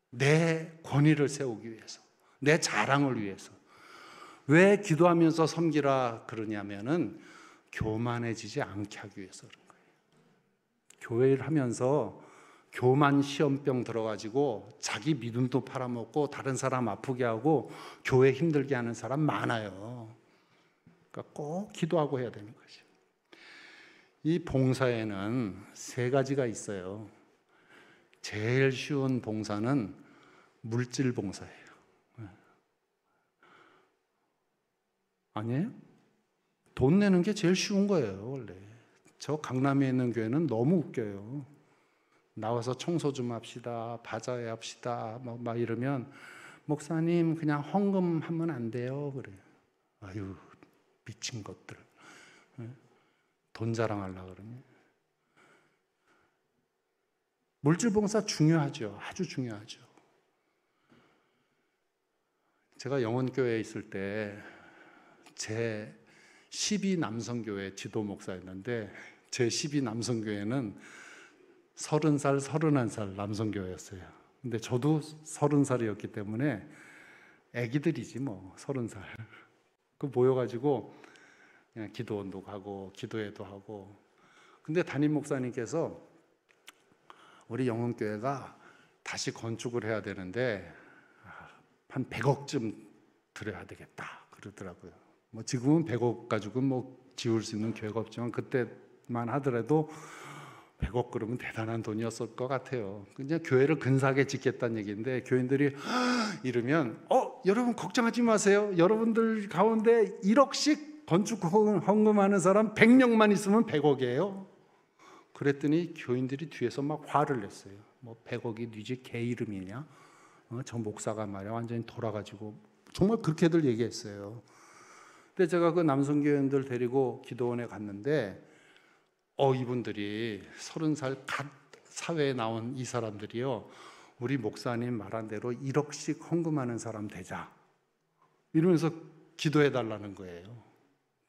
내 권위를 세우기 위해서, 내 자랑을 위해서. 왜 기도하면서 섬기라 그러냐면은 교만해지지 않게 하기 위해서 그런 거예요. 교회를 하면서 교만 시험병 들어가지고 자기 믿음도 팔아먹고 다른 사람 아프게 하고 교회 힘들게 하는 사람 많아요. 그러니까 꼭 기도하고 해야 되는 거죠. 이 봉사에는 3가지가 있어요. 제일 쉬운 봉사는 물질 봉사예요. 아니에요? 돈 내는 게 제일 쉬운 거예요, 원래. 저 강남에 있는 교회는 너무 웃겨요. 나와서 청소 좀 합시다, 바자회 합시다, 막 이러면 목사님 그냥 헌금하면 안 돼요, 그래. 아유, 미친 것들. 돈 자랑하려고 그러네. 물질 봉사 중요하죠. 아주 중요하죠. 제가 영원교회에 있을 때 제 12 남성교회 지도 목사였는데 제 12 남성교회는 30살, 31살 남성교회였어요. 근데 저도 30살이었기 때문에 애기들이지 뭐 30살. 그 모여가지고 그냥 기도원도 가고 기도회도 하고. 근데 담임 목사님께서 우리 영원교회가 다시 건축을 해야 되는데 한 100억쯤 들여야 되겠다 그러더라고요. 뭐 지금은 100억 가지고 뭐 지을 수 있는 교회가 없지만 그때만 하더라도 100억 그러면 대단한 돈이었을 것 같아요. 그냥 교회를 근사하게 짓겠다는 얘기인데 교인들이 이러면 여러분 걱정하지 마세요. 여러분들 가운데 1억씩 건축 헌금하는 사람 100명만 있으면 100억이에요. 그랬더니 교인들이 뒤에서 막 화를 냈어요. 뭐 100억이 네지 개 이름이냐? 저 목사가 말이야 완전히 돌아가지고 정말 그렇게들 얘기했어요. 근데 제가 그 남성교인들 데리고 기도원에 갔는데 이분들이 30살 갓 사회에 나온 이 사람들이요, 우리 목사님 말한 대로 1억씩 헌금하는 사람 되자 이러면서 기도해 달라는 거예요.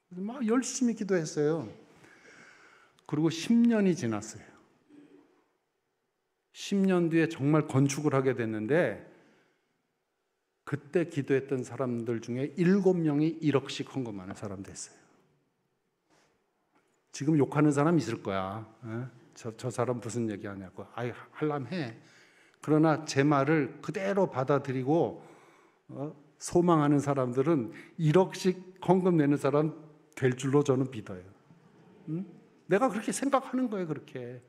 막 열심히 기도했어요. 그리고 10년이 지났어요. 10년 뒤에 정말 건축을 하게 됐는데 그때 기도했던 사람들 중에 7명이 1억씩 헌금하는 사람 됐어요. 지금 욕하는 사람 있을 거야. 저 사람 무슨 얘기하냐고. 아이 할람 해. 그러나 제 말을 그대로 받아들이고 소망하는 사람들은 1억씩 헌금 내는 사람 될 줄로 저는 믿어요. 내가 그렇게 생각하는 거예요. 그렇게.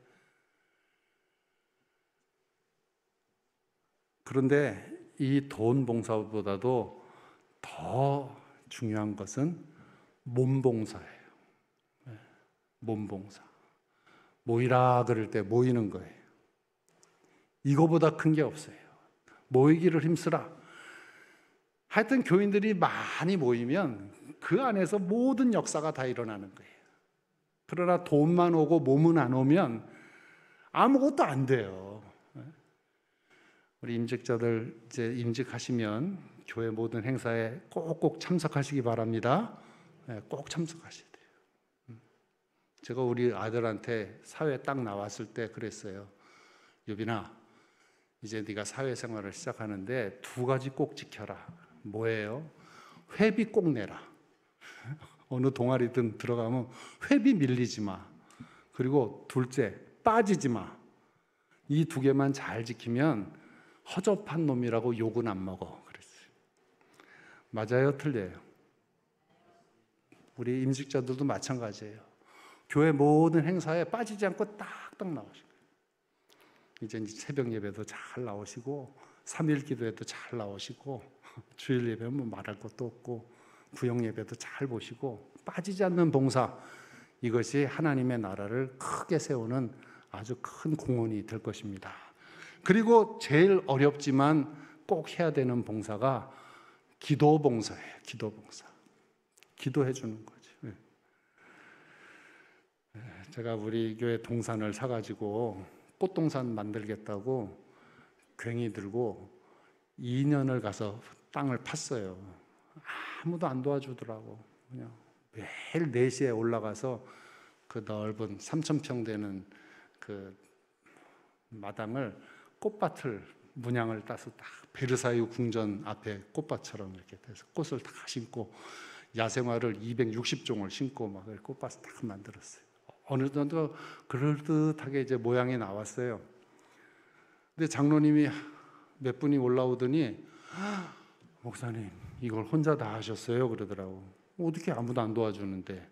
그런데 이 돈 봉사보다도 더 중요한 것은 몸 봉사예요. 몸 봉사. 모이라 그럴 때 모이는 거예요. 이거보다 큰 게 없어요. 모이기를 힘쓰라. 하여튼 교인들이 많이 모이면 그 안에서 모든 역사가 다 일어나는 거예요. 그러나 돈만 오고 몸은 안 오면 아무것도 안 돼요. 우리 임직자들 이제 임직하시면 교회 모든 행사에 꼭꼭 참석하시기 바랍니다. 꼭 참석하셔야 돼요. 제가 우리 아들한테 사회 딱 나왔을 때 그랬어요. 유빈아, 이제 네가 사회생활을 시작하는데 2가지 꼭 지켜라. 뭐예요? 회비 꼭 내라. 어느 동아리든 들어가면 회비 밀리지 마. 그리고 둘째, 빠지지 마. 이 2개만 잘 지키면 허접한 놈이라고 욕은 안 먹어. 그랬어요. 맞아요? 틀려요? 우리 임직자들도 마찬가지예요. 교회 모든 행사에 빠지지 않고 딱딱 나오시고, 이제 새벽 예배도 잘 나오시고 3일 기도회도 잘 나오시고 주일 예배는 뭐 말할 것도 없고 구역 예배도 잘 보시고 빠지지 않는 봉사, 이것이 하나님의 나라를 크게 세우는 아주 큰 공헌이 될 것입니다. 그리고 제일 어렵지만 꼭 해야 되는 봉사가 기도 봉사예요. 기도 봉사. 기도해 주는 거죠. 제가 우리 교회 동산을 사가지고 꽃동산 만들겠다고 괭이 들고 2년을 가서 땅을 팠어요. 아무도 안 도와주더라고. 그냥 매일 4시에 올라가서 그 넓은 3,000평 되는 그 마당을 꽃밭을 문양을 따서 딱 베르사유 궁전 앞에 꽃밭처럼 이렇게 돼서 꽃을 다 심고 야생화를 260종을 심고 막 꽃밭을 딱 만들었어요. 어느 정도 그럴듯하게 이제 모양이 나왔어요. 근데 장로님이 몇 분이 올라오더니 목사님 이걸 혼자 다 하셨어요? 그러더라고. 어떻게 아무도 안 도와주는데.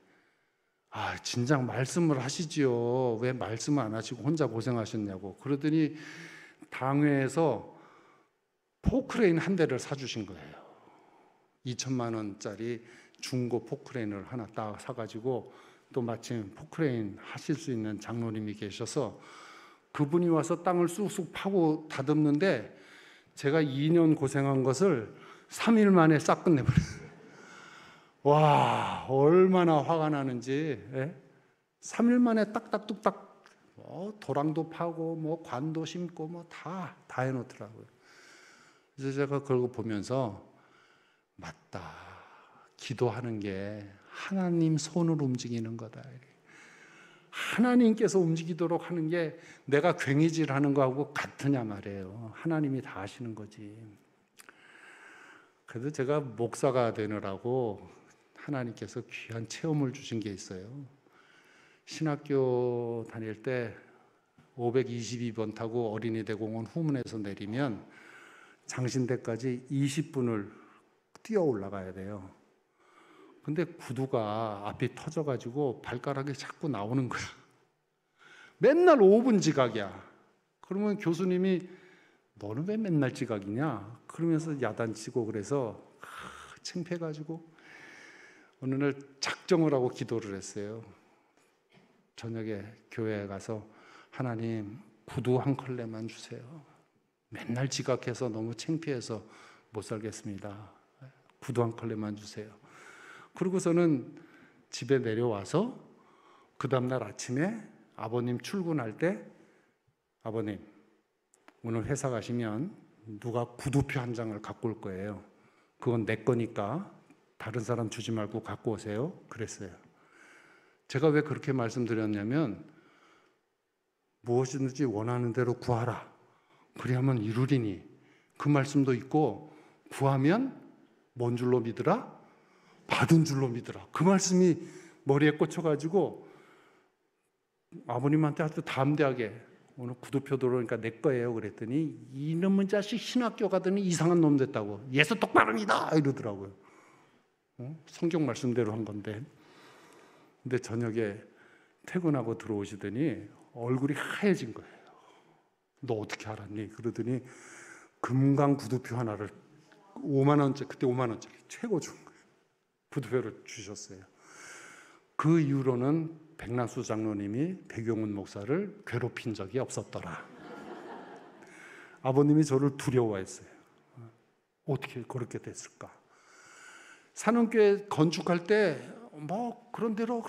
진작 말씀을 하시지요. 왜 말씀을 안 하시고 혼자 고생하셨냐고. 그러더니 당회에서 포크레인 한 대를 사주신 거예요. 2천만 원짜리 중고 포크레인을 하나 딱 사가지고, 또 마침 포크레인 하실 수 있는 장로님이 계셔서 그분이 와서 땅을 쑥쑥 파고 다듬는데 제가 2년 고생한 것을 3일 만에 싹 끝내버렸어요. 와, 얼마나 화가 나는지. 3일 만에 딱딱뚝딱 도랑도 파고 뭐 관도 심고 뭐 다 해놓더라고요. 그래서 제가 그걸 보면서 맞다. 기도하는 게 하나님 손을 움직이는 거다. 하나님께서 움직이도록 하는 게 내가 괭이질하는 거하고 같으냐 말이에요. 하나님이 다 하시는 거지. 그래도 제가 목사가 되느라고 하나님께서 귀한 체험을 주신 게 있어요. 신학교 다닐 때 522번 타고 어린이대공원 후문에서 내리면 장신대까지 20분을 뛰어 올라가야 돼요. 근데 구두가 앞이 터져가지고 발가락이 자꾸 나오는 거야. 맨날 5분 지각이야. 그러면 교수님이 너는 왜 맨날 지각이냐? 그러면서 야단치고 그래서 창피해가지고 어느 날 작정을 하고 기도를 했어요. 저녁에 교회에 가서 하나님 구두 한 컬레만 주세요. 맨날 지각해서 너무 창피해서 못 살겠습니다. 구두 한 컬레만 주세요. 그러고서는 집에 내려와서 그 다음날 아침에 아버님 출근할 때 아버님 오늘 회사 가시면 누가 구두표 한 장을 갖고 올 거예요. 그건 내 거니까 다른 사람 주지 말고 갖고 오세요. 그랬어요. 제가 왜 그렇게 말씀드렸냐면 무엇이든지 원하는 대로 구하라. 그리하면 이루리니 그 말씀도 있고 구하면 뭔 줄로 믿으라? 받은 줄로 믿으라. 그 말씀이 머리에 꽂혀가지고 아버님한테 아주 담대하게 오늘 구두표 들어오니까 내 거예요. 그랬더니 이놈의 자식 신학교 가더니 이상한 놈 됐다고. 예수 똑바로 믿어! 이러더라고요. 성경 말씀대로 한 건데. 근데 저녁에 퇴근하고 들어오시더니 얼굴이 하얘진 거예요. 너 어떻게 알았니? 그러더니 금강 구두표 하나를 5만 원짜리, 그때 5만 원짜리 최고 준 거예요. 구두표를 주셨어요. 그 이후로는 백나수 장로님이 백용훈 목사를 괴롭힌 적이 없었더라. 아버님이 저를 두려워했어요. 어떻게 그렇게 됐을까? 산원교회 건축할 때 뭐 그런 대로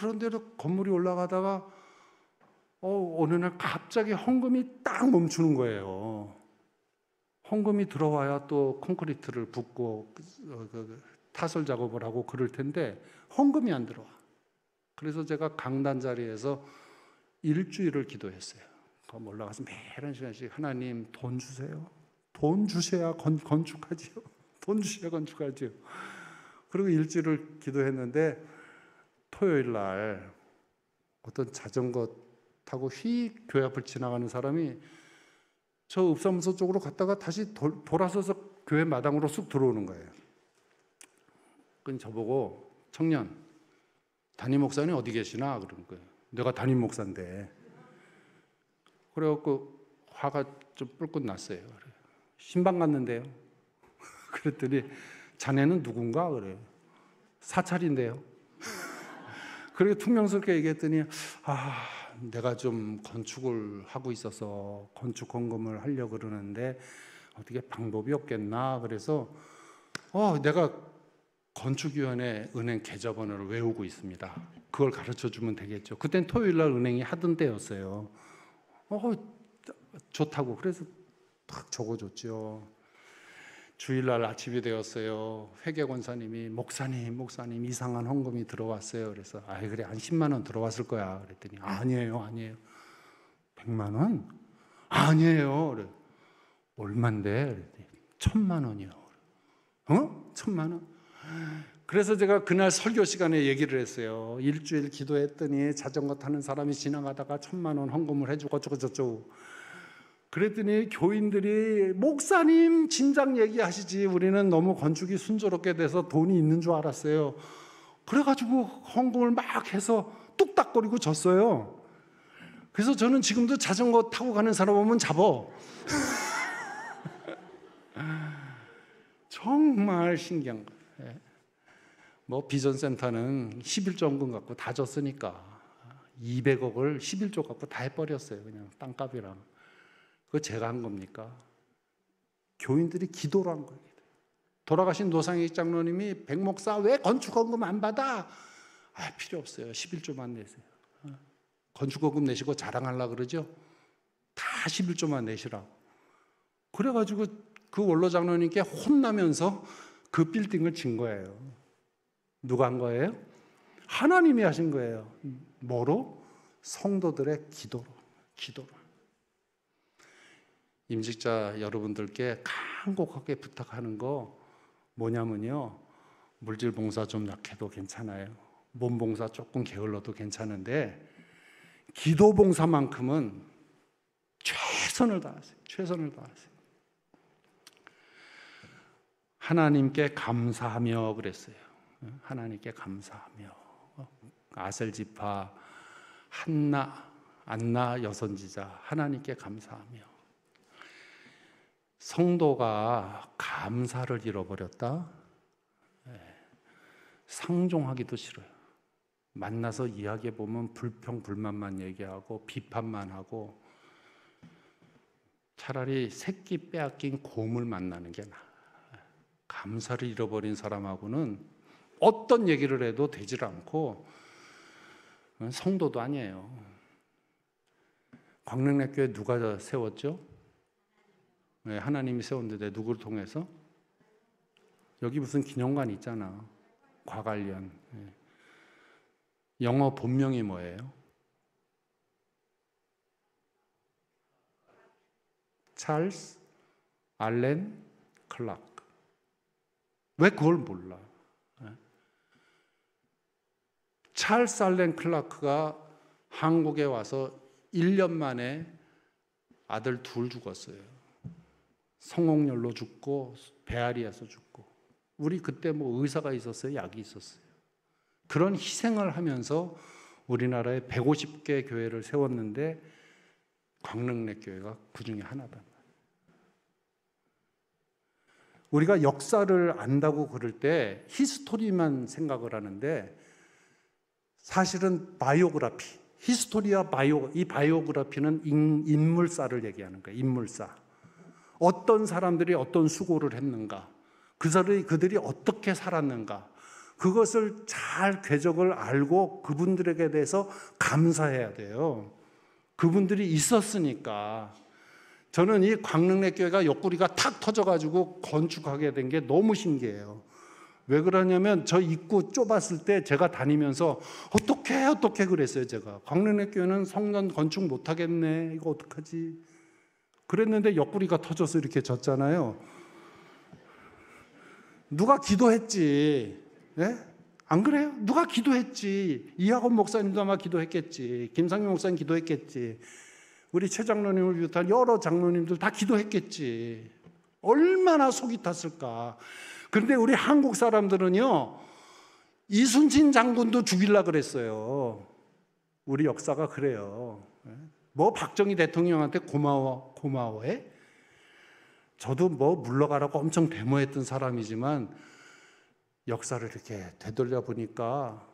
건물이 올라가다가 어느 날 갑자기 헌금이 딱 멈추는 거예요. 헌금이 들어와야 또 콘크리트를 붓고 타설 작업을 하고 그럴 텐데 헌금이 안 들어와. 그래서 제가 강단 자리에서 일주일을 기도했어요. 거기 올라가서 매일 한 시간씩 하나님 돈 주세요. 돈 주셔야 건축하지요. 돈 주셔야 건축하지요. 그리고 일주일을 기도했는데 토요일 날 어떤 자전거 타고 휙 교회 앞을 지나가는 사람이 저 읍사무소 쪽으로 갔다가 다시 돌아서서 교회 마당으로 쑥 들어오는 거예요. 그건 저보고 청년 담임 목사님 어디 계시나 그런 거예요. 내가 담임 목사인데. 그래갖고 화가 좀 뿔긋 났어요. 신방 갔는데요. 그랬더니 자네는 누군가 그래요. 사찰인데요. 그리고 퉁명스럽게 얘기했더니 내가 좀 건축을 하고 있어서 건축 헌금을 하려고 그러는데 어떻게 방법이 없겠나. 그래서 내가 건축위원회 은행 계좌번호를 외우고 있습니다. 그걸 가르쳐주면 되겠죠. 그땐 토요일날 은행이 하던 때였어요. 좋다고. 그래서 딱 적어줬죠. 주일날 아침이 되었어요. 회계권사님이 목사님 이상한 헌금이 들어왔어요. 그래서 그래 한 10만 원 들어왔을 거야. 그랬더니 아니에요. 100만 원? 아니에요. 그래. 얼만데? 그랬더니 1,000만 원이요. 1,000만 원? 그래서 제가 그날 설교 시간에 얘기를 했어요. 일주일 기도했더니 자전거 타는 사람이 지나가다가 1,000만 원 헌금을 해주고 어쩌고 그랬더니 교인들이 목사님 진작 얘기하시지 우리는 너무 건축이 순조롭게 돼서 돈이 있는 줄 알았어요. 그래가지고 헌금을 막 해서 뚝딱거리고 졌어요. 그래서 저는 지금도 자전거 타고 가는 사람 오면 잡어. 정말 신기한 거예요. 뭐 비전센터는 11조 헌금 갖고 다 졌으니까 200억을 11조 갖고 다 해버렸어요. 그냥 땅값이랑. 그거 제가 한 겁니까? 교인들이 기도로 한 거예요. 돌아가신 노상익 장로님이 백목사 왜 건축 헌금 안 받아? 필요 없어요. 11조만 내세요. 건축허금 내시고 자랑하려고 그러죠. 다 11조만 내시라고. 그래가지고 그 원로 장로님께 혼나면서 그 빌딩을 진 거예요. 누가 한 거예요? 하나님이 하신 거예요. 뭐로? 성도들의 기도로. 임직자 여러분들께 간곡하게 부탁하는 거 뭐냐면요, 물질 봉사 좀 약해도 괜찮아요. 몸 봉사 조금 게을러도 괜찮은데 기도 봉사만큼은 최선을 다하세요. 하나님께 감사하며 그랬어요. 하나님께 감사하며. 아셀 지파 안나 여선지자 하나님께 감사하며. 성도가 감사를 잃어버렸다? 상종하기도 싫어요. 만나서 이야기해보면 불평, 불만만 얘기하고 비판만 하고 차라리 새끼 빼앗긴 곰을 만나는 게 나아요. 감사를 잃어버린 사람하고는 어떤 얘기를 해도 되질 않고 성도도 아니에요. 광릉내교회 누가 세웠죠? 네, 하나님이 세웠는데 누구를 통해서? 여기 무슨 기념관 있잖아. 과관련. 영어 본명이 뭐예요? 찰스 알렌 클라크. 왜 그걸 몰라? 찰스 알렌 클라크가 한국에 와서 1년 만에 아들 둘 죽었어요. 성홍열로 죽고 배앓이에서 죽고. 우리 그때 뭐 의사가 있었어요? 약이 있었어요? 그런 희생을 하면서 우리나라에 150개 교회를 세웠는데 광릉내교회가 그 중에 하나다. 우리가 역사를 안다고 그럴 때 히스토리만 생각을 하는데 사실은 바이오그라피, 히스토리와 이 바이오그라피는 인물사를 얘기하는 거예요. 인물사. 어떤 사람들이 어떤 수고를 했는가, 그들이 어떻게 살았는가, 그것을 잘 궤적을 알고 그분들에게 대해서 감사해야 돼요. 그분들이 있었으니까. 저는 이 광릉내교회가 옆구리가 탁 터져가지고 건축하게 된 게 너무 신기해요. 왜 그러냐면 저 입구 좁았을 때 제가 다니면서 어떻게 그랬어요. 제가 광릉내교회는 성전 건축 못하겠네, 이거 어떡하지 그랬는데 옆구리가 터져서 이렇게 졌잖아요. 누가 기도했지? 네? 안 그래요? 누가 기도했지? 이학원 목사님도 아마 기도했겠지. 김상민 목사님 기도했겠지. 우리 최 장로님을 비롯한 여러 장로님들 다 기도했겠지. 얼마나 속이 탔을까. 그런데 우리 한국 사람들은요, 이순신 장군도 죽이려고 그랬어요. 우리 역사가 그래요. 뭐 박정희 대통령한테 고마워해? 저도 뭐 물러가라고 엄청 데모했던 사람이지만 역사를 이렇게 되돌려 보니까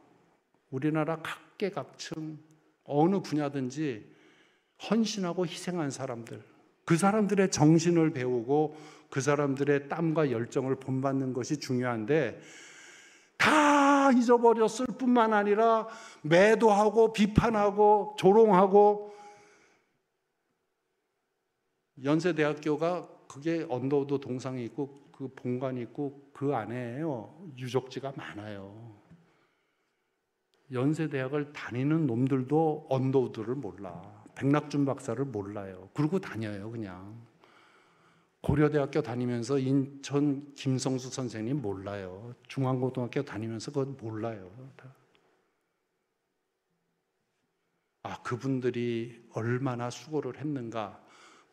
우리나라 각계각층 어느 분야든지 헌신하고 희생한 사람들, 그 사람들의 정신을 배우고 그 사람들의 땀과 열정을 본받는 것이 중요한데 다 잊어버렸을 뿐만 아니라 매도하고 비판하고 조롱하고. 연세대학교가 그게 언더우드 동상이 있고 그 본관이 있고 그 안에요 유적지가 많아요. 연세대학을 다니는 놈들도 언더우드를 몰라. 백낙준 박사를 몰라요. 그러고 다녀요 그냥. 고려대학교 다니면서 인천 김성수 선생님 몰라요. 중앙고등학교 다니면서 그건 몰라요. 다. 그분들이 얼마나 수고를 했는가,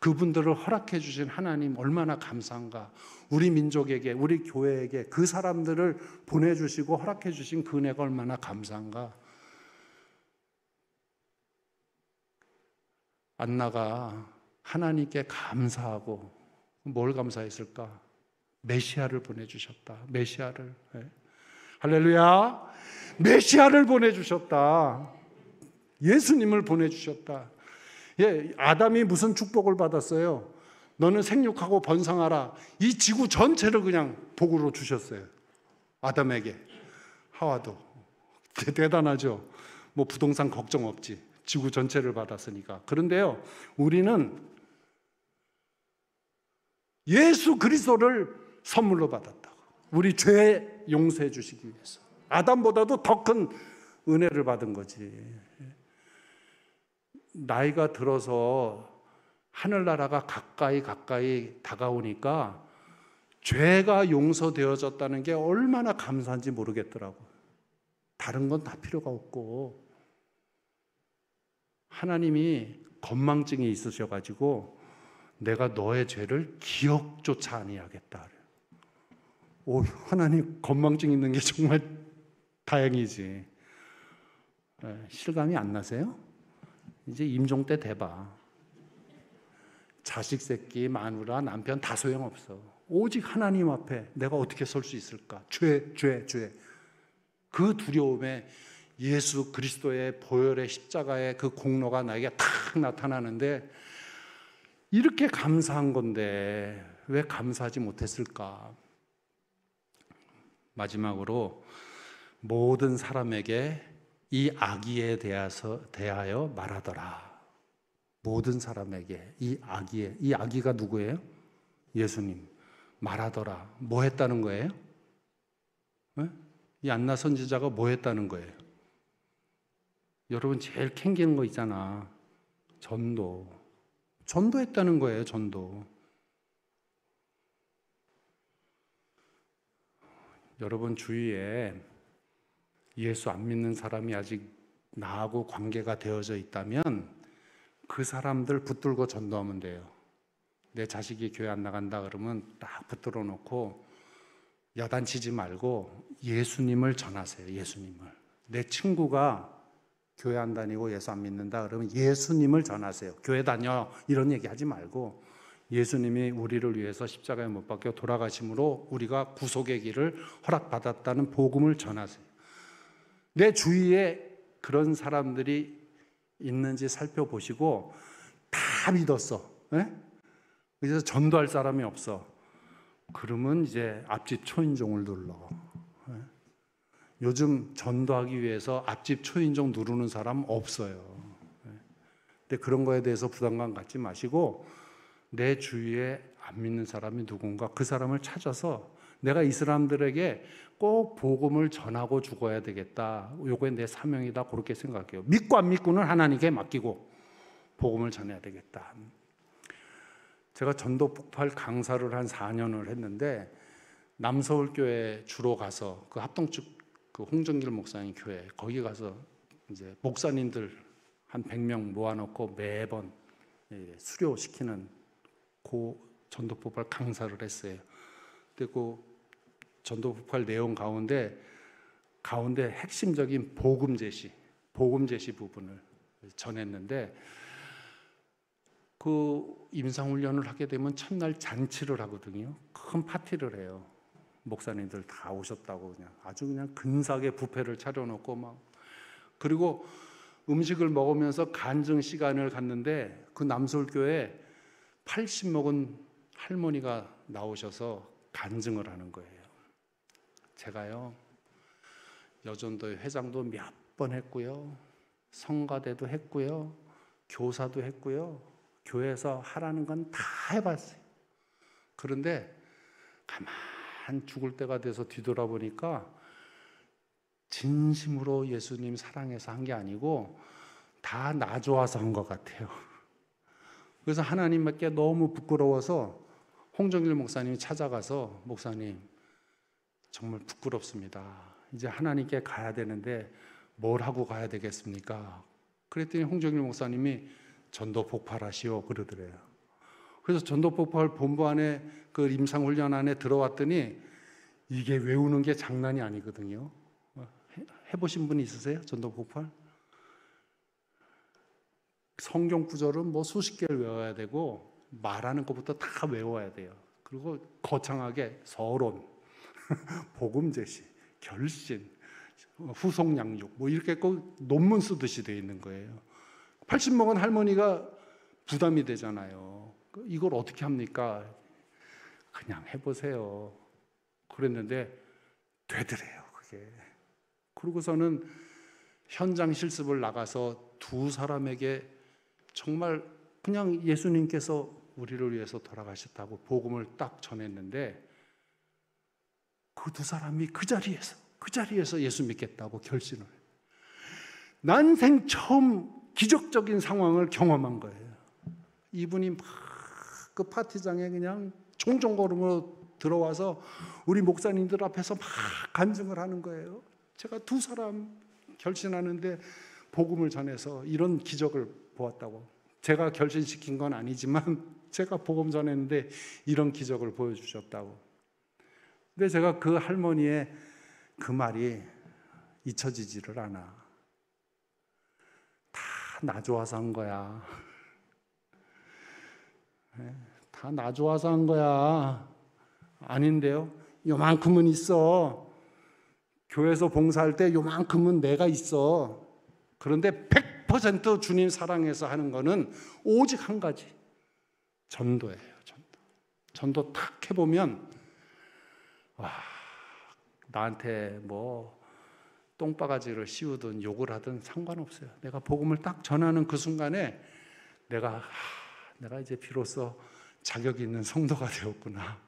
그분들을 허락해 주신 하나님 얼마나 감사한가, 우리 민족에게, 우리 교회에게 그 사람들을 보내주시고 허락해 주신 그 은혜가 얼마나 감사한가. 안나가 하나님께 감사하고 뭘 감사했을까? 메시아를 보내주셨다. 메시아를. 할렐루야. 메시아를 보내주셨다. 예수님을 보내주셨다. 예, 아담이 무슨 축복을 받았어요? 너는 생육하고 번성하라. 이 지구 전체를 그냥 복으로 주셨어요. 아담에게. 하와도. 대단하죠. 뭐 부동산 걱정 없지. 지구 전체를 받았으니까. 그런데요, 우리는 예수 그리스도를 선물로 받았다고. 우리 죄 용서해 주시기 위해서. 아담보다도 더 큰 은혜를 받은 거지. 나이가 들어서 하늘나라가 가까이 다가오니까 죄가 용서되어졌다는 게 얼마나 감사한지 모르겠더라고. 다른 건 다 필요가 없고, 하나님이 건망증이 있으셔가지고 내가 너의 죄를 기억조차 아니하겠다. 오, 하나님 건망증 있는 게 정말 다행이지. 실감이 안 나세요? 이제 임종 때 돼봐. 자식 새끼, 마누라, 남편 다 소용없어. 오직 하나님 앞에 내가 어떻게 설 수 있을까? 죄. 그 두려움에 예수 그리스도의 보혈의 십자가의 그 공로가 나에게 탁 나타나는데, 이렇게 감사한 건데 왜 감사하지 못했을까? 마지막으로 모든 사람에게 이 악의에 대하여 말하더라. 모든 사람에게 이 악의가 누구예요? 예수님. 말하더라. 뭐 했다는 거예요? 이 안나 선지자가 뭐 했다는 거예요? 여러분 제일 캥기는 거 있잖아. 전도했다는 거예요. 전도. 여러분 주위에 예수 안 믿는 사람이 아직 나하고 관계가 되어져 있다면 그 사람들 붙들고 전도하면 돼요. 내 자식이 교회 안 나간다 그러면 딱 붙들어 놓고 야단치지 말고 예수님을 전하세요. 예수님을. 내 친구가 교회 안 다니고 예수 안 믿는다 그러면 예수님을 전하세요. 교회 다녀 이런 얘기 하지 말고 예수님이 우리를 위해서 십자가에 못 박혀 돌아가심으로 우리가 구속의 길을 허락받았다는 복음을 전하세요. 내 주위에 그런 사람들이 있는지 살펴보시고 다 믿었어. 그래서 전도할 사람이 없어. 그러면 이제 앞집 초인종을 눌러. 요즘 전도하기 위해서 앞집 초인종 누르는 사람 없어요. 근데 그런 거에 대해서 부담감 갖지 마시고 내 주위에 안 믿는 사람이 누군가 그 사람을 찾아서 내가 이 사람들에게 꼭 복음을 전하고 죽어야 되겠다. 요게 내 사명이다. 그렇게 생각해요. 믿고 안 믿고는 하나님께 맡기고 복음을 전해야 되겠다. 제가 전도 폭발 강사를 한 4년을 했는데 남서울교회 주로 가서 그 합동측 그 홍정길 목사님 교회 거기 가서 이제 목사님들 한 100명 모아놓고 매번 수료시키는 그 전도 폭발 강사를 했어요. 근데 그 전도 폭발 내용 가운데 핵심적인 복음 제시 부분을 전했는데 그 임상훈련을 하게 되면 첫날 잔치를 하거든요. 큰 파티를 해요. 목사님들 다 오셨다고 그냥 아주 그냥 근사하게 뷔페를 차려놓고 막 그리고 음식을 먹으면서 간증 시간을 갖는데 그 남서울교회 80 먹은 할머니가 나오셔서 간증을 하는 거예요. 제가요 여전도회 회장도 몇 번 했고요, 성가대도 했고요, 교사도 했고요, 교회에서 하라는 건 다 해봤어요. 그런데 가만 죽을 때가 돼서 뒤돌아보니까 진심으로 예수님 사랑해서 한 게 아니고 다 나 좋아서 한 것 같아요. 그래서 하나님께 너무 부끄러워서 홍정길 목사님이 찾아가서 목사님 정말 부끄럽습니다. 이제 하나님께 가야 되는데 뭘 하고 가야 되겠습니까? 그랬더니 홍정길 목사님이 전도 폭발하시오 그러더래요. 그래서 전도 폭발 본부 안에 그 임상훈련 안에 들어왔더니 이게 외우는 게 장난이 아니거든요. 해보신 분 있으세요? 전도 폭발? 성경 구절은 뭐 수십 개를 외워야 되고 말하는 것부터 다 외워야 돼요. 그리고 거창하게 서론, 복음 제시, 결신, 후속 양육 뭐 이렇게 꼭 논문 쓰듯이 돼 있는 거예요. 80 먹은 할머니가 부담이 되잖아요. 이걸 어떻게 합니까? 그냥 해보세요. 그랬는데 되더래요, 그게. 그러고서는 현장 실습을 나가서 두 사람에게 정말 그냥 예수님께서 우리를 위해서 돌아가셨다고 복음을 딱 전했는데 그 두 사람이 그 자리에서 예수 믿겠다고 결심을 해요. 난생 처음 기적적인 상황을 경험한 거예요. 이분이 막 그 파티장에 그냥 종종걸음으로 들어와서 우리 목사님들 앞에서 막 간증을 하는 거예요. 제가 두 사람 결신하는데 복음을 전해서 이런 기적을 보았다고. 제가 결신시킨 건 아니지만 제가 복음 전했는데 이런 기적을 보여주셨다고. 근데 제가 그 할머니의 그 말이 잊혀지지를 않아. 다 나 좋아서 한 거야. 다 나 좋아서 한 거야. 아닌데요? 요만큼은 있어. 교회에서 봉사할 때 요만큼은 내가 있어. 그런데 100% 주님 사랑해서 하는 거는 오직 한 가지. 전도예요. 전도 탁 해보면 나한테 뭐 똥바가지를 씌우든 욕을 하든 상관없어요. 내가 복음을 딱 전하는 그 순간에 내가 이제 비로소 자격이 있는 성도가 되었구나.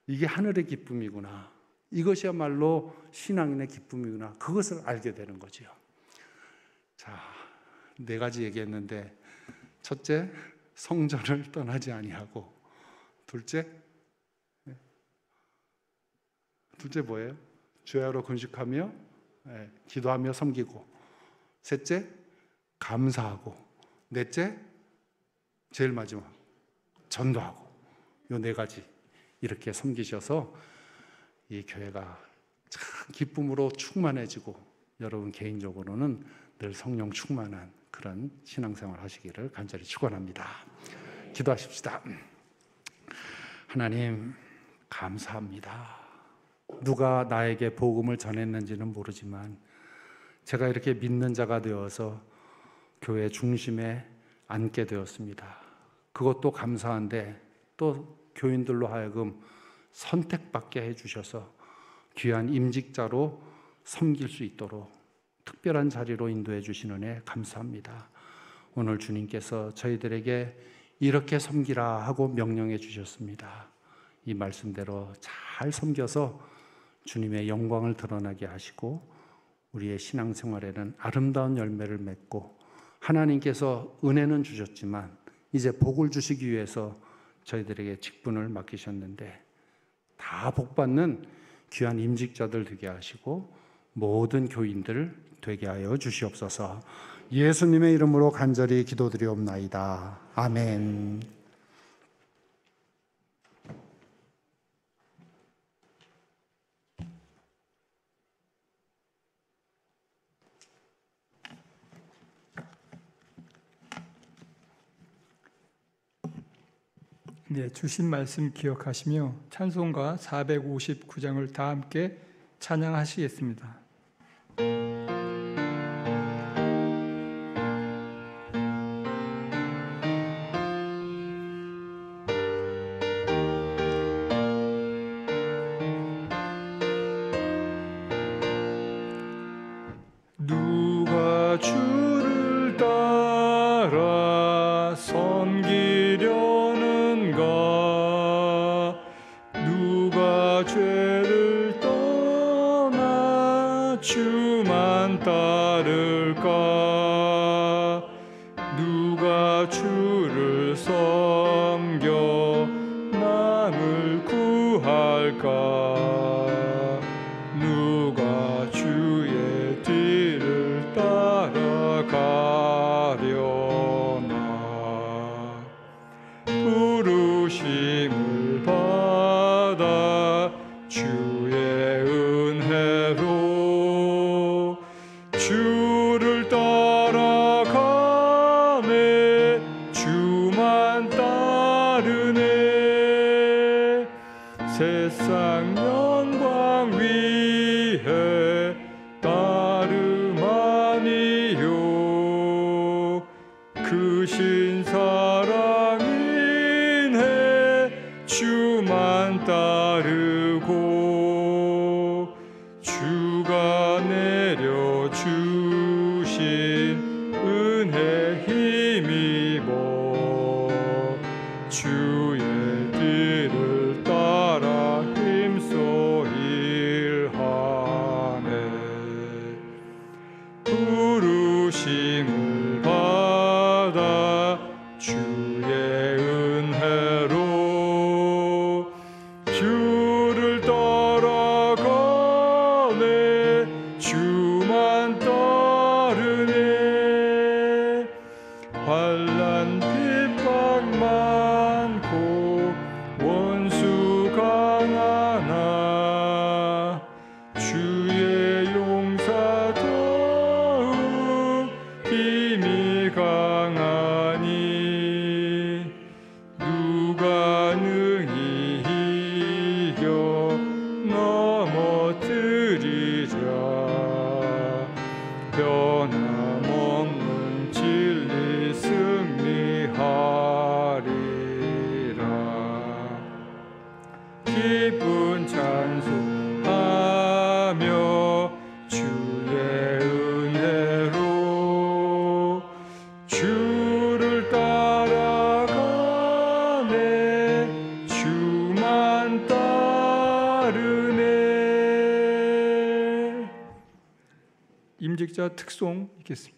이게 하늘의 기쁨이구나. 이것이야말로 신앙인의 기쁨이구나. 그것을 알게 되는 거지요. 자, 4가지 얘기했는데, 첫째, 성전을 떠나지 아니하고, 둘째 뭐예요? 주야로 금식하며 기도하며 섬기고, 셋째 감사하고, 넷째 제일 마지막 전도하고. 요 4가지 이렇게 섬기셔서 이 교회가 참 기쁨으로 충만해지고 여러분 개인적으로는 늘 성령 충만한 그런 신앙생활 하시기를 간절히 축원합니다. 기도하십시다. 하나님 감사합니다. 누가 나에게 복음을 전했는지는 모르지만 제가 이렇게 믿는 자가 되어서 교회 중심에 앉게 되었습니다. 그것도 감사한데 또 교인들로 하여금 선택받게 해주셔서 귀한 임직자로 섬길 수 있도록 특별한 자리로 인도해 주시는 은혜 감사합니다. 오늘 주님께서 저희들에게 이렇게 섬기라 하고 명령해 주셨습니다. 이 말씀대로 잘 섬겨서 주님의 영광을 드러나게 하시고 우리의 신앙생활에는 아름다운 열매를 맺고 하나님께서 은혜는 주셨지만 이제 복을 주시기 위해서 저희들에게 직분을 맡기셨는데 다 복받는 귀한 임직자들 되게 하시고 모든 교인들 되게 하여 주시옵소서. 예수님의 이름으로 간절히 기도드리옵나이다. 아멘. 네, 주신 말씀 기억하시며 찬송가 459장을 다 함께 찬양하시겠습니다. 누가 주를 따라 섬기려는가? 누가 죄를 떠나 주만 따를까? 누가 주를 섬겨 남을 구할까? 누가 주의 뒤를 따라가려나? 부르심을 받아 주의 은혜로 주를 따라가네. 주만 따르네. 세상 영광 위해 따름 아니요. 크신 사랑 인해 주만 따르고 주가 내려주신 부르심을 받아 주의 은혜로 주를 따라가네 주만 따르네 환난 핍박 많고 원수 강하나 주의 용사 더욱 힘이 강하니 누가 능히 이겨 넘어뜨리랴 변함없는 진리 승리하리라 기쁜 찬송하며 주의 은혜로 주를 따라가네 주만 따르네. 임직자 특송 읽겠습니다.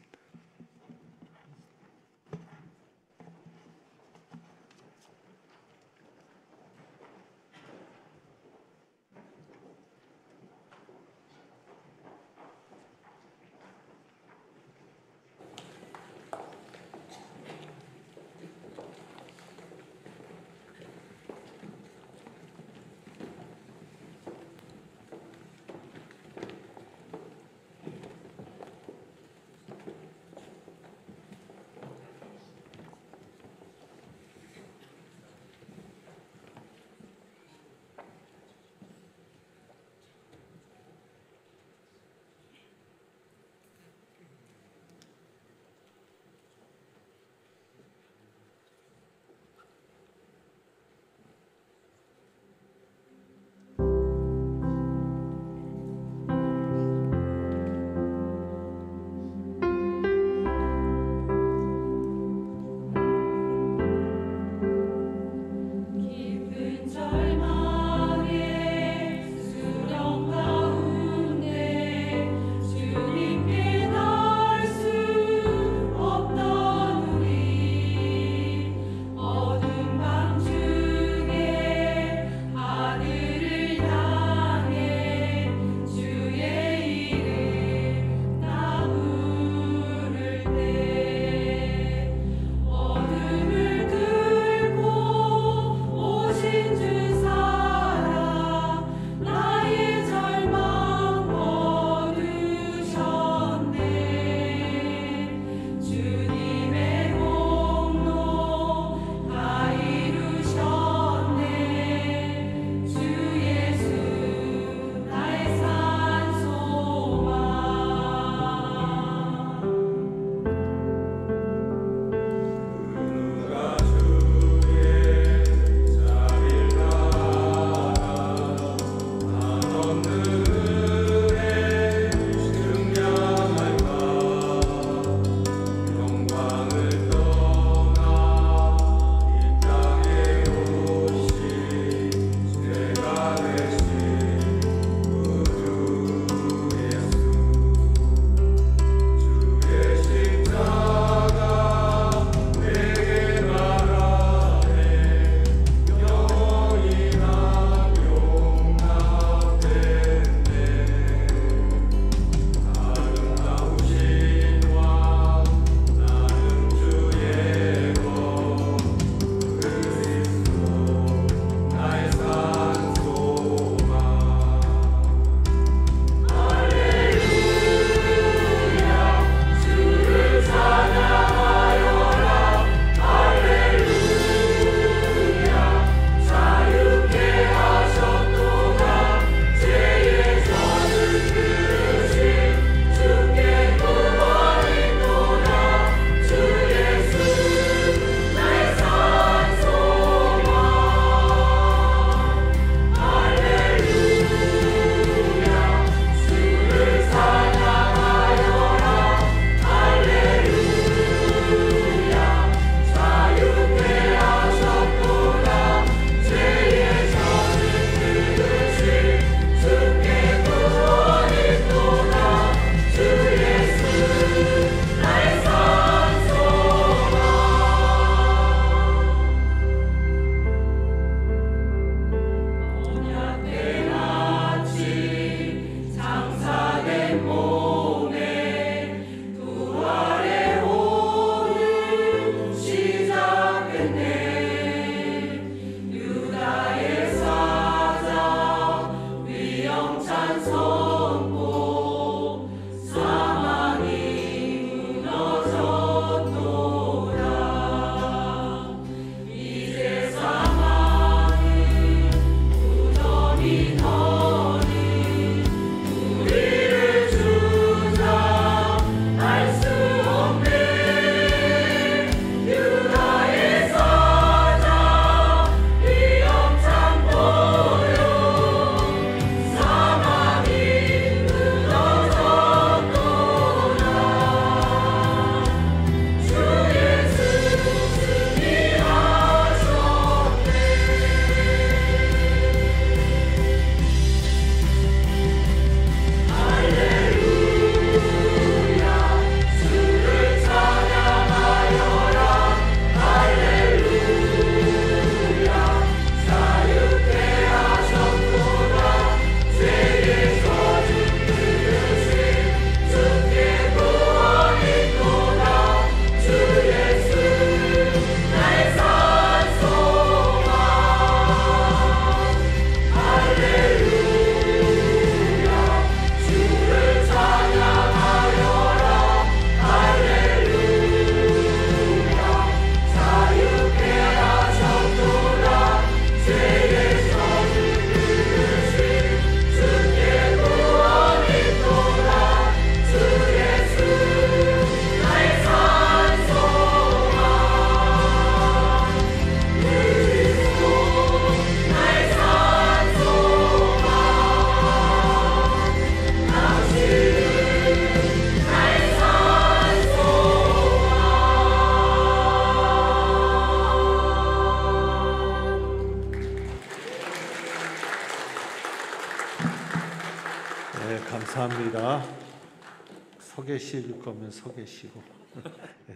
계실 거면 서 계시고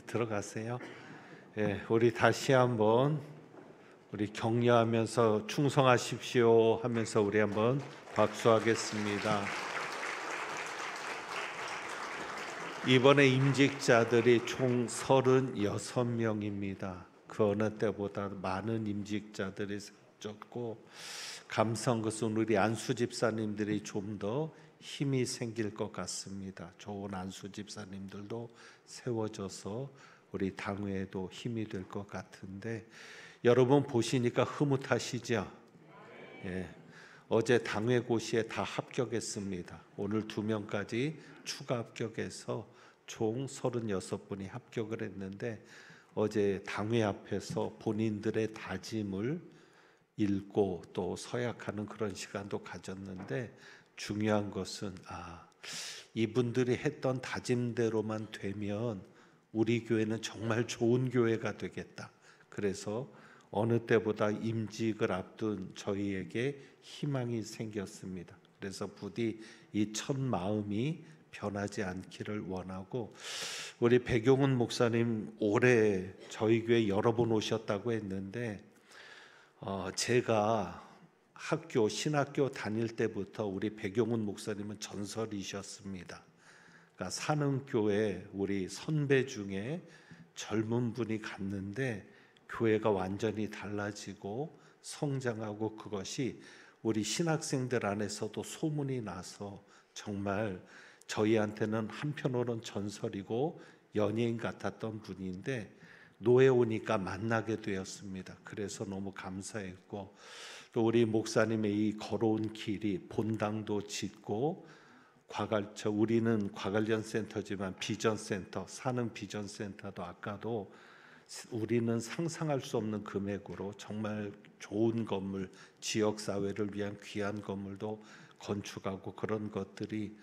들어가세요. 우리 다시 한번 우리 격려하면서 충성하십시오 하면서 우리 한번 박수하겠습니다. 이번에 임직자들이 총 36명입니다. 그 어느 때보다 많은 임직자들이 생겼고 감사한 것은 우리 안수 집사님들이 좀 더 힘이 생길 것 같습니다. 좋은 안수 집사님들도 세워져서 우리 당회에도 힘이 될 것 같은데 여러분 보시니까 흐뭇하시죠? 어제 당회 고시에 다 합격했습니다. 오늘 2명까지 추가 합격해서 총 36분이 합격을 했는데 어제 당회 앞에서 본인들의 다짐을 읽고 또 서약하는 그런 시간도 가졌는데 중요한 것은 이분들이 했던 다짐대로만 되면 우리 교회는 정말 좋은 교회가 되겠다. 그래서 어느 때보다 임직을 앞둔 저희에게 희망이 생겼습니다. 그래서 부디 이 첫 마음이 변하지 않기를 원하고 우리 백용훈 목사님 올해 저희 교회 여러 번 오셨다고 했는데 제가 신학교 다닐 때부터 우리 백용훈 목사님은 전설이셨습니다. 그러니까 산흥교회 우리 선배 중에 젊은 분이 갔는데 교회가 완전히 달라지고 성장하고 그것이 우리 신학생들 안에서도 소문이 나서 정말 저희한테는 한편으로는 전설이고 연예인 같았던 분인데 노예 오니까 만나게 되었습니다. 그래서 너무 감사했고 또 우리 목사님의 이 걸어온 길이 본당도 짓고 우리는 과관련 센터지만 비전센터, 산흥 비전센터도 아까도 우리는 상상할 수 없는 금액으로 정말 좋은 건물, 지역사회를 위한 귀한 건물도 건축하고 그런 것들이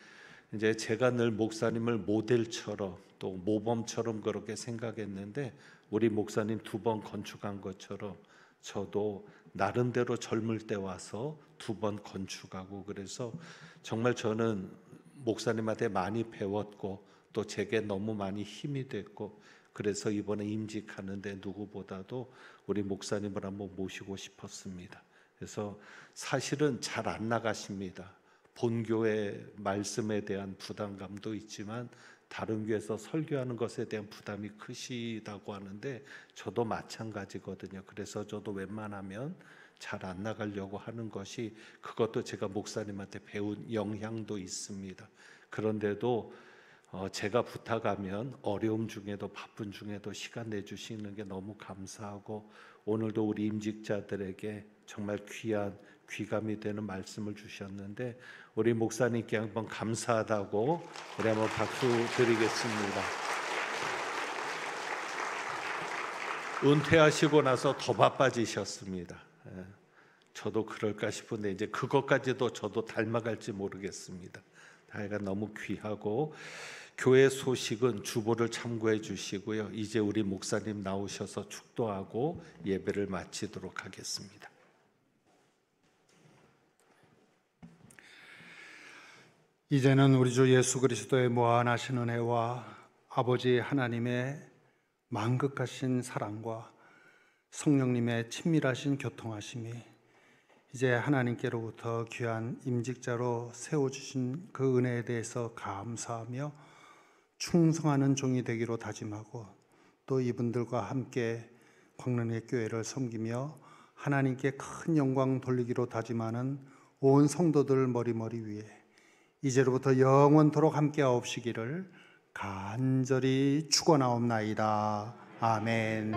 이제 제가 늘 목사님을 모델처럼 또 모범처럼 그렇게 생각했는데 우리 목사님 2번 건축한 것처럼 저도 나름대로 젊을 때 와서 2번 건축하고 그래서 정말 저는 목사님한테 많이 배웠고 또 제게 너무 많이 힘이 됐고 그래서 이번에 임직하는데 누구보다도 우리 목사님을 한번 모시고 싶었습니다. 그래서 사실은 잘 안 나가십니다. 본교회 말씀에 대한 부담감도 있지만 다른 교회에서 설교하는 것에 대한 부담이 크시다고 하는데 저도 마찬가지거든요. 그래서 저도 웬만하면 잘 안 나가려고 하는 것이 그것도 제가 목사님한테 배운 영향도 있습니다. 그런데도 제가 부탁하면 어려움 중에도 바쁜 중에도 시간 내주시는 게 너무 감사하고 오늘도 우리 임직자들에게 정말 귀한 귀감이 되는 말씀을 주셨는데 우리 목사님께 한번 감사하다고 우리 한번 박수 드리겠습니다. 은퇴하시고 나서 더 바빠지셨습니다. 저도 그럴까 싶은데 이제 그것까지도 저도 닮아갈지 모르겠습니다. 다혜가 너무 귀하고 교회 소식은 주보를 참고해 주시고요. 이제 우리 목사님 나오셔서 축도하고 예배를 마치도록 하겠습니다. 이제는 우리 주 예수 그리스도의 무한하신 은혜와 아버지 하나님의 만극하신 사랑과 성령님의 친밀하신 교통하심이 이제 하나님께로부터 귀한 임직자로 세워주신 그 은혜에 대해서 감사하며 충성하는 종이 되기로 다짐하고 또 이분들과 함께 광릉의 교회를 섬기며 하나님께 큰 영광 돌리기로 다짐하는 온 성도들 머리머리 위에 이제로부터 영원토록 함께 하옵시기를 간절히 축원하옵나이다. 아멘.